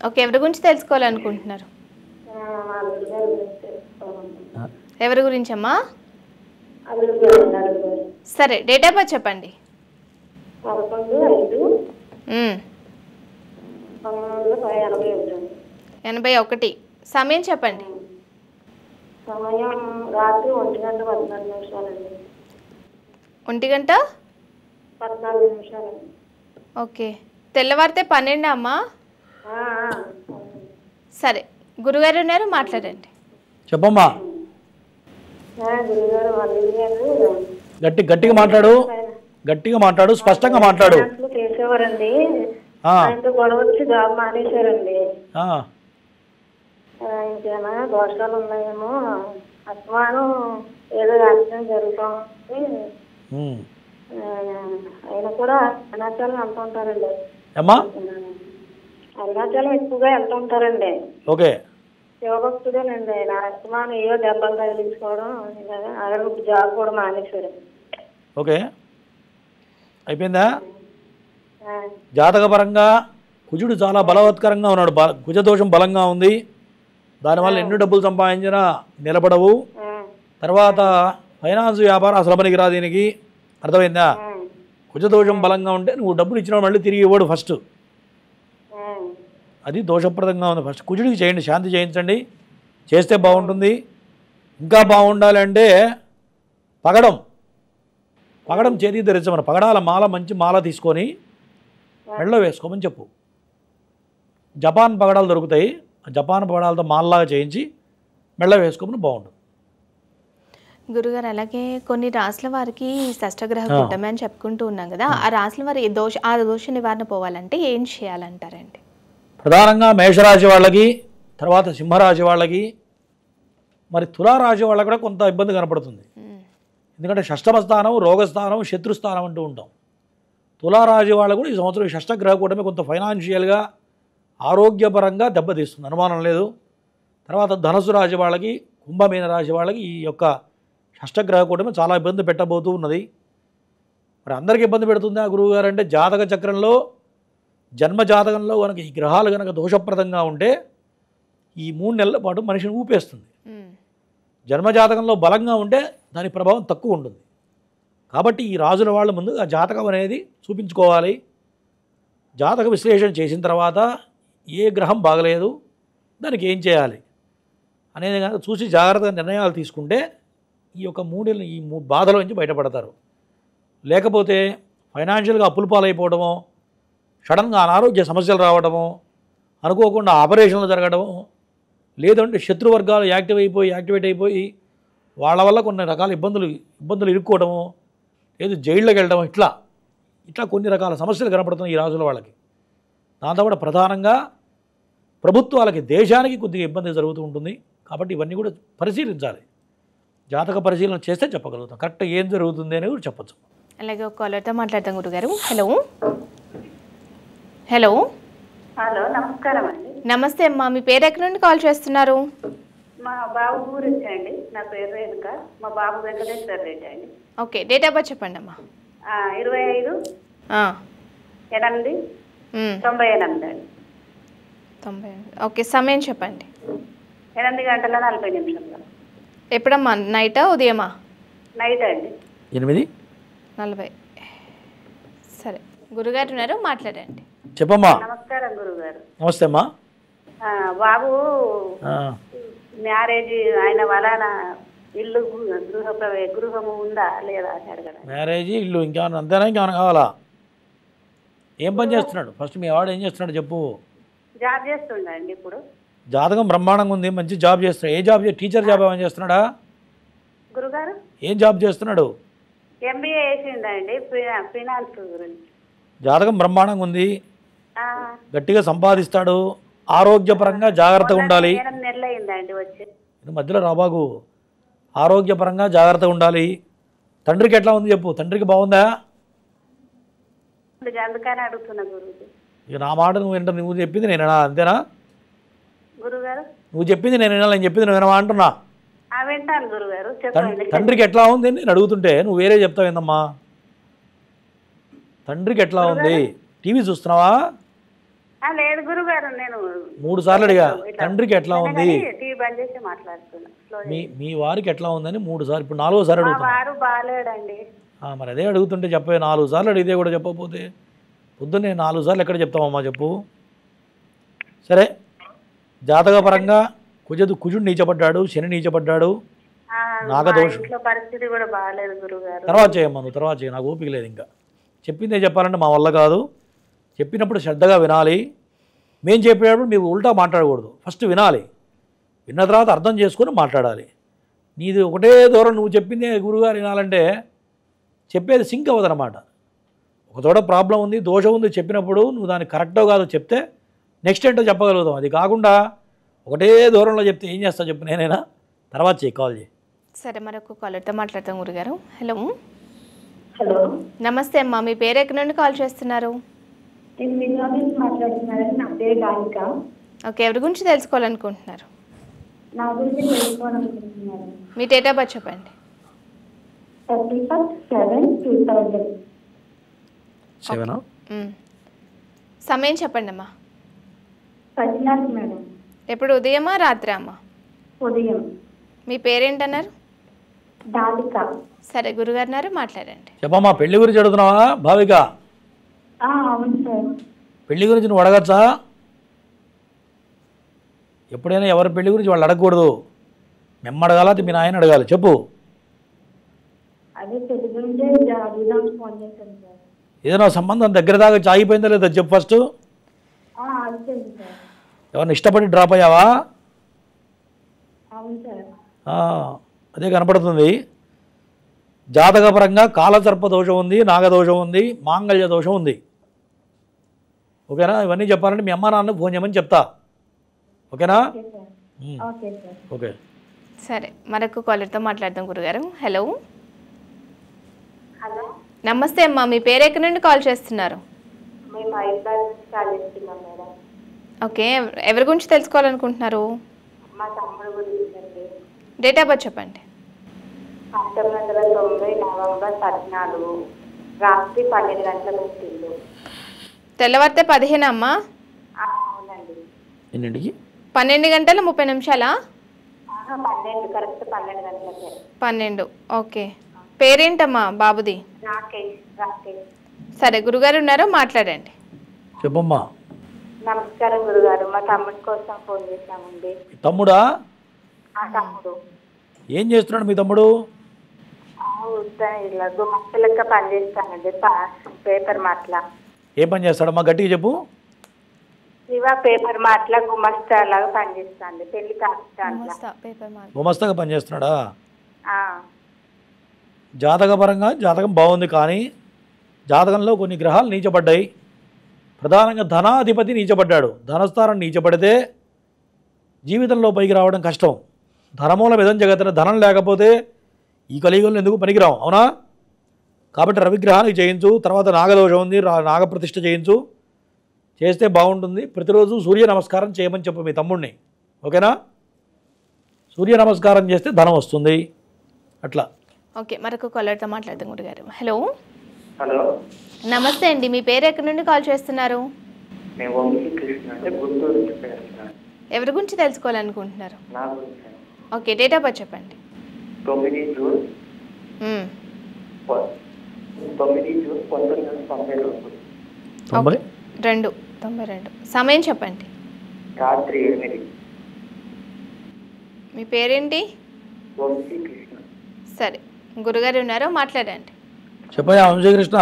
A: ఓకే, ఎవరి గురించి తెలుసుకోవాలనుకుంటున్నారు? ఎవరి గురించమ్మా?
F: అల్లుడు గారు ఉన్నారు గారు.
A: సరే డేట్ ఆఫ్ బర్త్ చెప్పండి.
F: 11/5/1981.
A: సమయం చెప్పండి.
F: సమయం రాత్రి 1:14
A: 1:14 ఓకే. తెల్లవారితే 12 అమ్మా? సరే గురుగారు ఉన్నారు, మాట్లాడండి.
B: చెప్పమ్మా.
F: గురుగారు వాళ్ళ గారు
B: గట్టిగా మాట్లాడు, గట్టిగా మాట్లాడు, స్పష్టంగా మాట్లాడు.
F: చేసేవారండి, ఆయనతో గొడవ వచ్చి జాబ్ మానేశారండి. ఇంకేమైనా దోషాలు ఉన్నాయేమో, అస్మానం ఏదో యాక్సిడెంట్ జరుగుతాం. ఆయన కూడా అరుణాచలం వెళ్తుంటారండి. అరుణాచలం ఎక్కువగా వెళ్తుంటారండి.
B: ఓకే.
F: శివభక్తుడేనండి ఆయన. అస్మానం ఏదో దెబ్బలు తగిలించుకోవడం, ఆయన జాబ్ కూడా మానేశారు.
B: ఓకే, అయిపోయిందా? జాతకపరంగా కుజుడు చాలా బలవత్కరంగా ఉన్నాడు, కుజదోషం బలంగా ఉంది. దానివల్ల ఎన్ని డబ్బులు సంపాదించినా నిలబడవు. తర్వాత ఫైనాన్స్ వ్యాపారం అసలు పనికి రా దీనికి, అర్థమైందా? కుజదోషం బలంగా ఉంటే నువ్వు డబ్బులు ఇచ్చినా మళ్ళీ తిరిగి ఇవ్వడు ఫస్ట్, అది దోషప్రదంగా ఉంది. ఫస్ట్ కుజుడికి చేయండి, శాంతి చేయించండి, చేస్తే బాగుంటుంది. ఇంకా బాగుండాలి అంటే పగడం చేతికి ధరించమని, పగడాల మాల మంచి మాల తీసుకొని మెడలో వేసుకోమని చెప్పు. జపాన్ పగడాలు దొరుకుతాయి, ఆ జపాన్ పగడాలతో మాలలాగా చేయించి మెడలో వేసుకోమని బాగుంటుంది.
A: గురుగారు అలాగే కొన్ని రాసుల వారికి షష్టగ్రహ కూటమి అని చెప్పుకుంటూ ఉన్నాం కదా, ఆ రాసుల వారి ఆ దోష నివారణ పోవాలంటే ఏం చేయాలంటారండి?
B: ప్రధానంగా మేషరాశి వాళ్ళకి, తర్వాత సింహరాశి వాళ్ళకి, మరి తులారాశి వాళ్ళకి కూడా కొంత ఇబ్బంది కనపడుతుంది. ఎందుకంటే షష్టమ స్థానం, రోగస్థానం, శత్రుస్థానం అంటూ ఉంటాం. తులారాశి వాళ్ళకు కూడా ఈ సంవత్సరం షష్టగ్రహ కూటమి కొంత ఫైనాన్షియల్గా ఆరోగ్యపరంగా దెబ్బతీస్తుంది, అనుమానం లేదు. తర్వాత ధనుసు రాశి వాళ్ళకి, కుంభమీన రాశి వాళ్ళకి ఈ యొక్క షష్టగ్రహ కూటమి చాలా ఇబ్బంది పెట్టబోతూ ఉన్నది. మరి అందరికీ ఇబ్బంది పెడుతుందా గురువుగారు అంటే, జాతక చక్రంలో జన్మ జాతకంలో కనుక ఈ గ్రహాలు కనుక దోషప్రదంగా ఉంటే ఈ 3 నెలల పాటు మనిషిని ఊపేస్తుంది. జన్మజాతకంలో బలంగా ఉంటే దాని ప్రభావం తక్కువ ఉంటుంది. కాబట్టి ఈ రాజుల వాళ్ళ ముందు ఆ జాతకం అనేది చూపించుకోవాలి. జాతక విశ్లేషణ చేసిన తర్వాత ఏ గ్రహం బాగలేదు, దానికి ఏం చేయాలి అనేది కనుక చూసి జాగ్రత్తగా నిర్ణయాలు తీసుకుంటే ఈ యొక్క 3 ఈ బాధల నుంచి బయటపడతారు. లేకపోతే ఫైనాన్షియల్గా అప్పుల పాలైపోవడమో, సడన్గా అనారోగ్య సమస్యలు రావడము, అనుకోకుండా ఆపరేషన్లు జరగడము, లేదంటే శత్రువర్గాలు యాక్టివేట్ అయిపోయి వాళ్ళ వల్ల కొన్ని రకాల ఇబ్బందులు ఇరుక్కోవడము, లేదు జైళ్ళకి వెళ్ళడం, ఇట్లా కొన్ని రకాల సమస్యలు కనపడుతున్నాయి ఈ రాజుల వాళ్ళకి. దాంతోపాటు ప్రధానంగా ప్రభుత్వాలకి, దేశానికి కొద్దిగా ఇబ్బంది జరుగుతూ ఉంటుంది. కాబట్టి ఇవన్నీ కూడా పరిశీలించాలి. జాతక పరిశీలన చేస్తే చెప్పగలుగుతాం కరెక్ట్ ఏం జరుగుతుంది అని కూడా చెప్పచ్చు.
A: అలాగే ఒక కాలర్తో మాట్లాడతాం గురుగారు. హలో హలో
F: హలో, నమస్కారం అండి.
A: నమస్తే అమ్మా, మీ పేరు ఎక్కడి నుండి కాల్ చేస్తున్నారు?
F: మా బాబు గురించి అండి. నా పేరు రేణుక, మా బాబు వెంకటేశ్వర రెడ్డి అండి.
A: ఓకే, డేట్ ఆఫ్ బర్త్ చెప్పండి అమ్మా.
F: 25/8/98 అండి.
A: 98. ఓకే, సమయం చెప్పండి.
F: 8:40.
A: ఎప్పుడమ్మా, నైటా ఉదయమా?
F: నైట్ అండి.
B: 8:40.
A: సరే, గురుగారు ఉన్నారు, మాట్లాడండి.
B: చెప్పమ్మా.
F: నమస్కారం గురుగారు.
B: నమస్తే అమ్మా.
F: బాబు మ్యారేజ్ ఆయన వలన ఇల్లు గృహము ఉందా లేదా అని అడగడం.
B: మ్యారేజ్, ఇల్లు, ఇంకేమన్నా అంతేనా, ఇంకేమన్నా కావాలా? ఏం పని చేస్తున్నాడు? ఫస్ట్ మీ వాడు ఏం చేస్తున్నాడు చెప్పు.
F: జాబ్ చేస్తుండండి ఇప్పుడు.
B: జాతకం బ్రహ్మాండంగా ఉంది, మంచి జాబ్ చేస్తున్నాడు. ఏ జాబ్? టీచర్ జాబ్ ఏమైనా చేస్తున్నాడా
F: గురుగారు?
B: ఏం జాబ్ చేస్తున్నాడు?
F: MBA చేసిండండి, ఫైనాన్స్ గురించి.
B: జాతకం బ్రహ్మాండంగా ఉంది, గట్టిగా సంపాదిస్తాడు. ఆరోగ్యపరంగా జాగ్రత్తగా ఉండాలి.
F: నెలలైందండి వచ్చి.
B: మధ్యలో రాబాగు. ఆరోగ్యపరంగా జాగ్రత్తగా ఉండాలి. తండ్రికి ఎట్లా ఉంది చెప్పు. తండ్రికి బాగుందా?
F: అందుకని అడుగుతున్నా గురుజీ.
B: ఇక నా మాట నువ్వు చెప్పింది నేను వినా, అంతేనా
F: గురుగారు?
B: నువ్వు చెప్పింది నేను వినాలి, నేను చెప్పింది నువ్వు వినవా అంటున్నా.
F: వింటాను గురుగారు, చెప్పండి.
B: తండ్రికి ఎట్లా ఉంది నేను అడుగుతుంటే నువ్వు వేరే చెప్తావు ఏందమ్మా? తండ్రికి ఎట్లా ఉంది? టీవీ చూస్తున్నావా?
C: లేదు గురుగారు, నేను
B: 3 సార్లు అడిగా తండ్రికి ఎట్లా ఉంది,
C: టీవీ బంద్ చేసి మాట్లాడుతున్నా.
B: మీ వారికి ఎట్లా ఉందని 3 సార్లు, ఇప్పుడు 4వ సారి అడుగుతున్నా.
C: వారు బాగాలేడండి.
B: మరి అదే అడుగుతుంటే చెప్పే, 4 సార్లు అడిగితే కూడా చెప్పకపోతే పొద్దున్నే 4 సార్లు ఎక్కడ చెప్తామమ్మా చెప్పు. సరే, జాతకపరంగా కుజుడు నీచపడ్డాడు, శని నీచపడ్డాడు, నాగదోషం.
C: పరిస్థితి కూడా బాగాలేదు గురుగారు.
B: తర్వాత చేయమ్మా, నువ్వు తర్వాత చేయ, నాకు ఓపిక లేదు ఇంకా. చెప్పిందే చెప్పాలంటే మా వల్ల కాదు. చెప్పినప్పుడు శ్రద్ధగా వినాలి. మేము చెప్పేటప్పుడు మీరు ఉల్టా మాట్లాడకూడదు, ఫస్ట్ వినాలి. విన్న తర్వాత అర్థం చేసుకొని మాట్లాడాలి. నీది ఒకటే దూరం, నువ్వు చెప్పిందే గురుగారు వినాలంటే చెప్పేది సింక్ అవ్వదన్నమాట. ఒక చోట ప్రాబ్లం ఉంది, దోషం ఉంది చెప్పినప్పుడు నువ్వు దాన్ని కరెక్టో కాదో చెప్తే నెక్స్ట్ ఏంటో చెప్పగలుగుతాం. అది కాకుండా ఒకటే దూరంలో చెప్తే ఏం చేస్తా చెప్పు, నేనైనా తర్వాత చేయి, కాల్ చేయి.
A: సరే, మరొక కాలర్తో మాట్లాడతాం గురుగారు. హలో.
F: హలో,
A: నమస్తే అమ్మా, మీ పేరు ఎక్కడి నుండి కాల్ చేస్తున్నారు?
F: నేను విజయవాడ నుంచి మాట్లాడుతున్నాను. నా పేరు డాలిక.
A: ఓకే, ఎవరి గురించి తెలుసుకోవాలనుకుంటున్నారు?
F: నా గురించి తెలుసుకోవాలనుకుంటున్నాను.
A: మీ డేట్ ఆఫ్ బర్త్ చెప్పండి.
F: 31/7/2000.
A: సమయం చెప్పండి అమ్మా.
F: 14 మేడం.
A: ఎప్పుడు, ఉదయమా రాత్రి అమ్మా?
F: ఉదయం.
A: మీ పేరేంటన్నారు?
F: డాలిక.
A: సరే, గురుగారు మాట్లాడండి.
B: చెప్పమ్మా, పెళ్లి గురించి అడుగుతున్నావా భావిక?
F: అవును సార్.
B: పెళ్లి గురించి నువ్వు అడగచ్చా? ఎప్పుడైనా ఎవరి పెళ్లి గురించి వాళ్ళు అడగకూడదు. మేము అడగాల, మీ నాయన అడగాలి. చెప్పు.
F: అదే పెళ్లి గురించే అడుగుదాం ఫోన్ చేశాను సార్.
B: ఏదైనా సంబంధం దగ్గర దాకా ఆగిపోయిందా లేదా చెప్పు ఫస్ట్.
F: అయిపోయింది సార్.
B: ఎవరిని ఇష్టపడి డ్రాప్ అయ్యావా?
F: అవును సార్.
B: అదే కనపడుతుంది. జాతకపరంగా కాలసర్ప దోషం ఉంది, నాగదోషం ఉంది, మాంగళ్య దోషం ఉంది. ఓకేనా? ఇవన్నీ చెప్పాలంటే మీ అమ్మా నాన్న ఫోన్ చేయమని చెప్తా. ఓకేనా? ఓకే.
A: సరే, మరొక కాలర్తో మాట్లాడదాం గురుగారు. హలో.
F: హలో,
A: నమస్తే అమ్మా, మీ పేరు ఎక్కడి నుండి కాల్ చేస్తున్నారు?
F: మేము హైదరాబాద్ నుంచి కాల్ చేస్తున్నాం మేడం.
A: ఓకే, ఎవరి గురించి తెలుసుకోవాలనుకుంటున్నారు?
F: మా తమ్ముడు గురించి అండి.
A: డేట్ ఆఫ్ బర్త్ చెప్పండి.
F: 1990 నవంబర్ 14 రాత్రి 12 గంటల పుట్టిండు.
A: తెల్లవారితే 15 అమ్మా?
F: అవునండి.
B: ఎన్నింటికి?
A: 12 గంటల 30 నిమిషాలా?
F: 12, కరెక్ట్ 12 గంటలకే.
A: 12. ఓకే. పేరేంటమ్మా బాబుది?
F: రాకేష్.
A: సరే, గురుగారు ఉన్నారు, మాట్లాడండి.
B: చెప్పమ్మా.
F: నమస్కారం గురుగారు, మా తమ్ముడి కోసం ఫోన్ చేశామండి.
B: తమ్ముడా?
F: తమ్ముడు.
B: ఏం చేస్తున్నాడు మీ తమ్ముడు?
F: ఇలా గుమస్త లెక్క పనిచేస్తానండి, పేపర్ మాట్లా.
B: ఏ పని చేస్తాడమ్మా, గట్టిగా చెప్పు.
F: పేపర్ మాట్లా గుమస్తా లాగా పనిచేస్తాండి, పెళ్లి
B: గుమస్తాగా పనిచేస్తున్నాడా? జాతకపరంగా జాతకం బాగుంది, కానీ జాతకంలో కొన్ని గ్రహాలు నీచపడ్డాయి. ప్రధానంగా ధనాధిపతి నీచపడ్డాడు. ధనస్థానం నీచపడితే జీవితంలో పైకి రావడం కష్టం. ధనమూల విధం జగత్తున ధనం లేకపోతే ఈ కలియుగంలో ఎందుకు పనికిరాం, అవునా? కాబట్టి రవిగ్రహానికి చేయించు. తర్వాత నాగదోషం ఉంది, నాగప్రతిష్ఠ చేయించు. చేస్తే బాగుంటుంది. ప్రతిరోజు సూర్య నమస్కారం చేయమని చెప్పు మీ తమ్ముడిని. ఓకేనా? సూర్య నమస్కారం చేస్తే ధనం వస్తుంది. అట్లా.
A: ఓకే, మరొక కాలర్తో మాట్లాడదాం గురుగారు. హలో.
H: హలో,
A: నమస్తే అండి, మీ పేరు ఎక్కడి నుండి కాల్ చేస్తున్నారు?
H: నేను వంశీకృష్ణ అంటే గుంటూరు నుంచి చేస్తున్నాను.
A: ఎవరి గురించి తెలుసుకోవాలనుకుంటున్నారు?
H: నా గురించి.
A: ఓకే, డేట్ ఆఫ్ బర్త్ చెప్పండి.
H: 9 జూన్
A: 1992. సమయం చెప్పండి.
H: రాత్రి 8.
A: మీ పేరేంటి?
H: వంశీకృష్ణ.
A: సరే, గురుగారు ఉన్నారు, మాట్లాడండి.
B: చెప్పయ్యా వంశీకృష్ణ.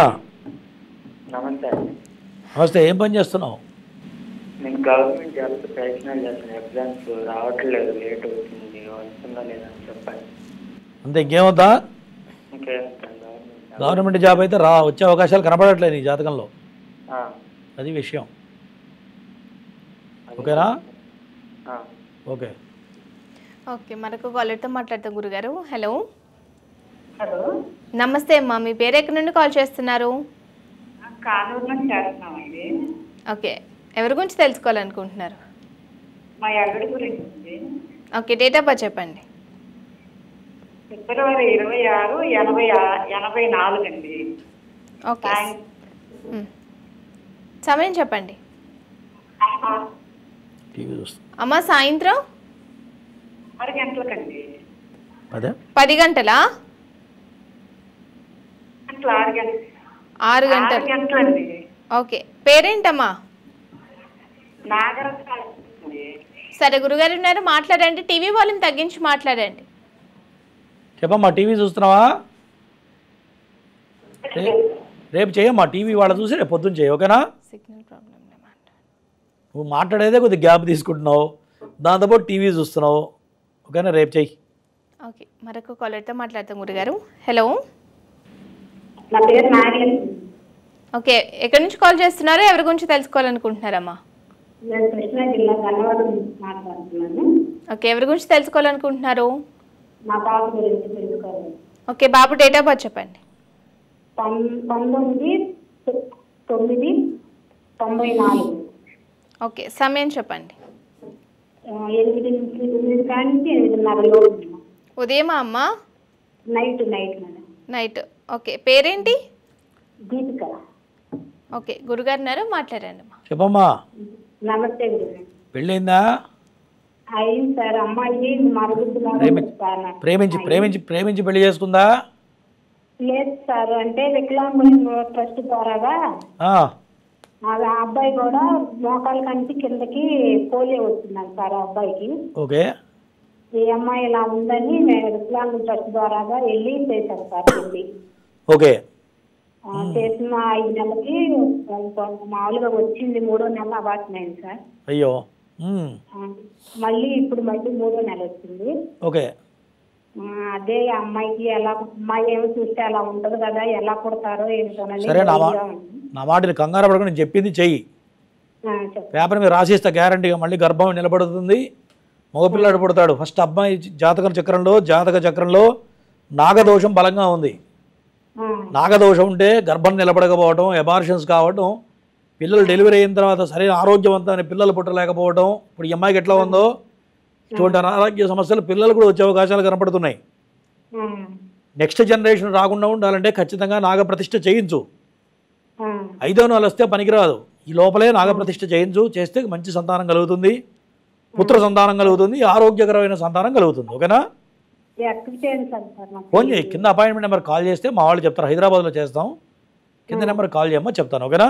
H: నమస్తే అండి.
B: నమస్తే. ఏం పని చేస్తున్నావు?
H: నేను గవర్నమెంట్ జాబ్స్ ప్రయత్నాలు చేస్తున్నాను. ఎగ్జామ్స్ రావట్లేదు, లేట్ అవుతుంది. వస్తుందా లేదని చెప్పండి.
B: అంతే, ఇంకేమవుతా? గవర్నమెంట్ జాబ్ అయితే వచ్చే అవకాశాలు కనపడట్లేదు నీ జాతకంలో. అది విషయం. ఓకేనా? ఓకే.
A: ఓకే, మరొక కాలర్తో మాట్లాడతాం గురుగారు. హలో.
F: హలో,
A: నమస్తే అమ్మా, మీ పేరు ఎక్కడి నుండి కాల్ చేస్తున్నారు?
F: కానూరు నుంచి చేస్తున్నామండి.
A: ఓకే, ఎవరి గురించి తెలుసుకోవాలనుకుంటున్నారు?
F: మా అల్లుడి గురించి.
A: ఓకే, డేట్ ఆఫ్ బర్త్ చెప్పండి.
F: ఫిబ్రవరి 26, 84 అండి.
A: ఓకే, సమయం చెప్పండి.
B: టీవీ చూస్తా
A: అమ్మ సాయంత్రం
F: 6 గంటలకండి.
B: అదే
A: 10 గంటలా?
F: 6 గంటలు.
A: 6 గంటలు.
F: 6 గంటలండి.
A: ఓకే, పేరేంటమ్మా?
F: నాగరత్న.
A: సరే గురుగారు ఉన్నారు, మాట్లాడండి. టీవీ వాల్యూమ్ తగ్గించి మాట్లాడండి.
B: చెప్పమ్మా, టీవీ చూస్తున్నావా? రేపు చేయమ్మా, టీవీ వాళ్ళ చూసి రేపు పొద్దున్న చేయి, ఓకేనా?
A: Signal problem.
B: నువ్వు మాట్లాడేదే కొద్దిగా గ్యాప్ తీసుకుంటున్నావు, దాంతోపాటు టీవీ చూస్తున్నావు, ఓకేనా? రేపు చెయ్యి.
A: ఓకే, మరొక కాలర్తో మాట్లాడతాం గురుగారు. హలో.
F: నా పేరు నాగేశ్వరి.
A: ఓకే, ఎక్కడి నుంచి కాల్ చేస్తున్నారు? ఎవరి గురించి తెలుసుకోవాలనుకుంటున్నారమ్మా?
F: నేను కృష్ణా జిల్లా గన్నవరం నుంచి మాట్లాడుతున్నాను.
A: ఓకే, ఎవరి గురించి తెలుసుకోవాలనుకుంటున్నారు?
F: మా బాబు గురించి తెలుసుకోవాలి.
A: Okay, Babu date of birth చెప్పండి.
F: 19/9/94.
A: ఓకే, సమయం చెప్పండి.
F: 8 నుంచి 9 కానీ 8:30
A: ఉదయమా అమ్మ?
F: Night madam.
A: నైట్. ఓకే, పేరేంటి?
F: దీపిక.
A: ఓకే, గురుగారు ఉన్నారు, మాట్లాడండి అమ్మా.
B: చెప్పమ్మా.
F: నమస్తే గురుగారు.
B: పెళ్ళైందా?
F: అయింది సార్. అమ్మాయి
B: ప్రేమించి పెళ్లి చేసుకుందా?
F: లేదు సార్, అంటే వికలాంగుల ట్రస్ట్ ద్వారాగా ఆ అబ్బాయి కూడా మోకాల కంటి కిందకి పోలియో వచ్చిందండి సార్ ఆ అబ్బాయికి.
B: ఓకే.
F: ఈ అమ్మాయి ఇలా ఉందని మేము వికలాంగుల ట్రస్ట్ ద్వారాగా వెళ్ళి చేశాం సార్. వెళ్ళి
B: ఓకే
F: చేసిన 5 నెలలకి మామూలుగా వచ్చింది. 3వ నెల అవార్డు అయింది సార్.
B: అయ్యో.
F: మళ్ళీ ఇప్పుడు 3వ నెల వచ్చింది.
B: ఓకే.
F: అదే అమ్మాయికి ఎలా, అమ్మాయి ఏమో చూస్తే అలా ఉండదు కదా, ఎలా కొడతారో ఏంటోనని.
B: సరే, నా మాటని కంగారు పడకుండా నేను చెప్పింది చెయ్యి. పేపర్ మీద రాసిస్తా గ్యారంటీగా. మళ్ళీ గర్భం నిలబడుతుంది, మగపిల్లాడు పుడతాడు. ఫస్ట్ అబ్బాయి జాతక చక్రంలో నాగదోషం బలంగా ఉంది. నాగదోషం ఉంటే గర్భం నిలబడకపోవడం, ఎబార్షన్స్ కావడం, పిల్లలు డెలివరీ అయిన తర్వాత సరైన ఆరోగ్యవంతమైన పిల్లలు పుట్టలేకపోవడం. ఇప్పుడు ఈ అమ్మాయికి ఎట్లా ఉందో ఇటువంటి అనారోగ్య సమస్యలు పిల్లలు కూడా వచ్చే అవకాశాలు కనపడుతున్నాయి. నెక్స్ట్ జనరేషన్ రాకుండా ఉండాలంటే ఖచ్చితంగా నాగప్రతిష్ఠ చేయించు. 5వ నెల వస్తే పనికిరాదు, ఈ లోపలే నాగప్రతిష్ఠ చేయించు. చేస్తే మంచి సంతానం కలుగుతుంది, పుత్ర సంతానం కలుగుతుంది, ఆరోగ్యకరమైన సంతానం కలుగుతుంది, ఓకేనా? ఫోన్ చేయి, కింద అపాయింట్మెంట్ నెంబర్ కాల్ చేస్తే మా వాళ్ళు చెప్తారు. హైదరాబాద్లో చేస్తాం, కింద నెంబర్ కాల్ చేయమ్మా, చెప్తాను, ఓకేనా?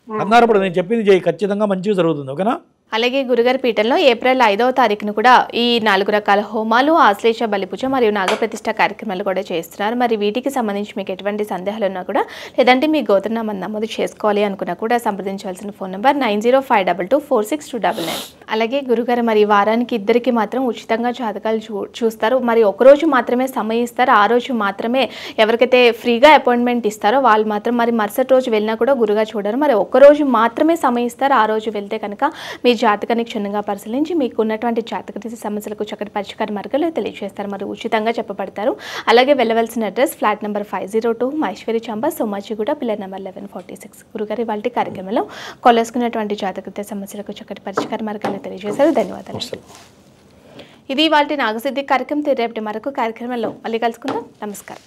B: కంగారపడు, నేను చెప్పింది చేయి, ఖచ్చితంగా మంచిగా జరుగుతుంది, ఓకేనా?
A: అలాగే గురుగారి పీఠంలో ఏప్రిల్ 5వ తారీఖున కూడా ఈ 4 రకాల హోమాలు, ఆశ్లేష బలిపూజ మరియు నాగప్రతిష్ఠ కార్యక్రమాలు కూడా చేస్తున్నారు. మరి వీటికి సంబంధించి మీకు ఎటువంటి సందేహాలు ఉన్నా కూడా, లేదంటే మీ గోత్రనామాన్ని నమోదు చేసుకోవాలి అనుకున్నా కూడా సంప్రదించవలసిన ఫోన్ నెంబర్ 9052224699. అలాగే గురుగారు మరి వారానికి 2కి మాత్రం ఉచితంగా జాతకాలు చూస్తారు. మరి ఒకరోజు మాత్రమే సమయం ఇస్తారు. ఆ రోజు మాత్రమే ఎవరికైతే ఫ్రీగా అపాయింట్మెంట్ ఇస్తారో వాళ్ళు మాత్రం మరి మరుసటి రోజు వెళ్ళినా కూడా గురుగా చూడరు. మరి ఒక్కరోజు మాత్రమే సమయం ఇస్తారు. ఆ రోజు వెళ్తే కనుక మీ జాతకాన్ని క్షుణ్ణంగా పరిశీలించి మీకు ఉన్నటువంటి జాతక సమస్యలకు చక్కటి పరిష్కార మార్గాలు తెలియజేస్తారు. మరి ఉచితంగా చెప్పబడతారు. అలాగే వెళ్ళవలసిన address flat number 502 Maheshwari chamber, Somajiguda, pillar number 1146. గురుగారి వాళ్ళ కార్యక్రమంలో కొలుసుకున్నటువంటి జాతక సమస్యలకు చక్కటి పరిష్కార మార్గాలు తెలియజేశారు. ధన్యవాదాలు. ఇది వాళ్ళ నాగసిద్ధి కార్యక్రమం. రేపటి మరొక కార్యక్రమంలో మళ్ళీ కలుసుకుందాం. నమస్కారం.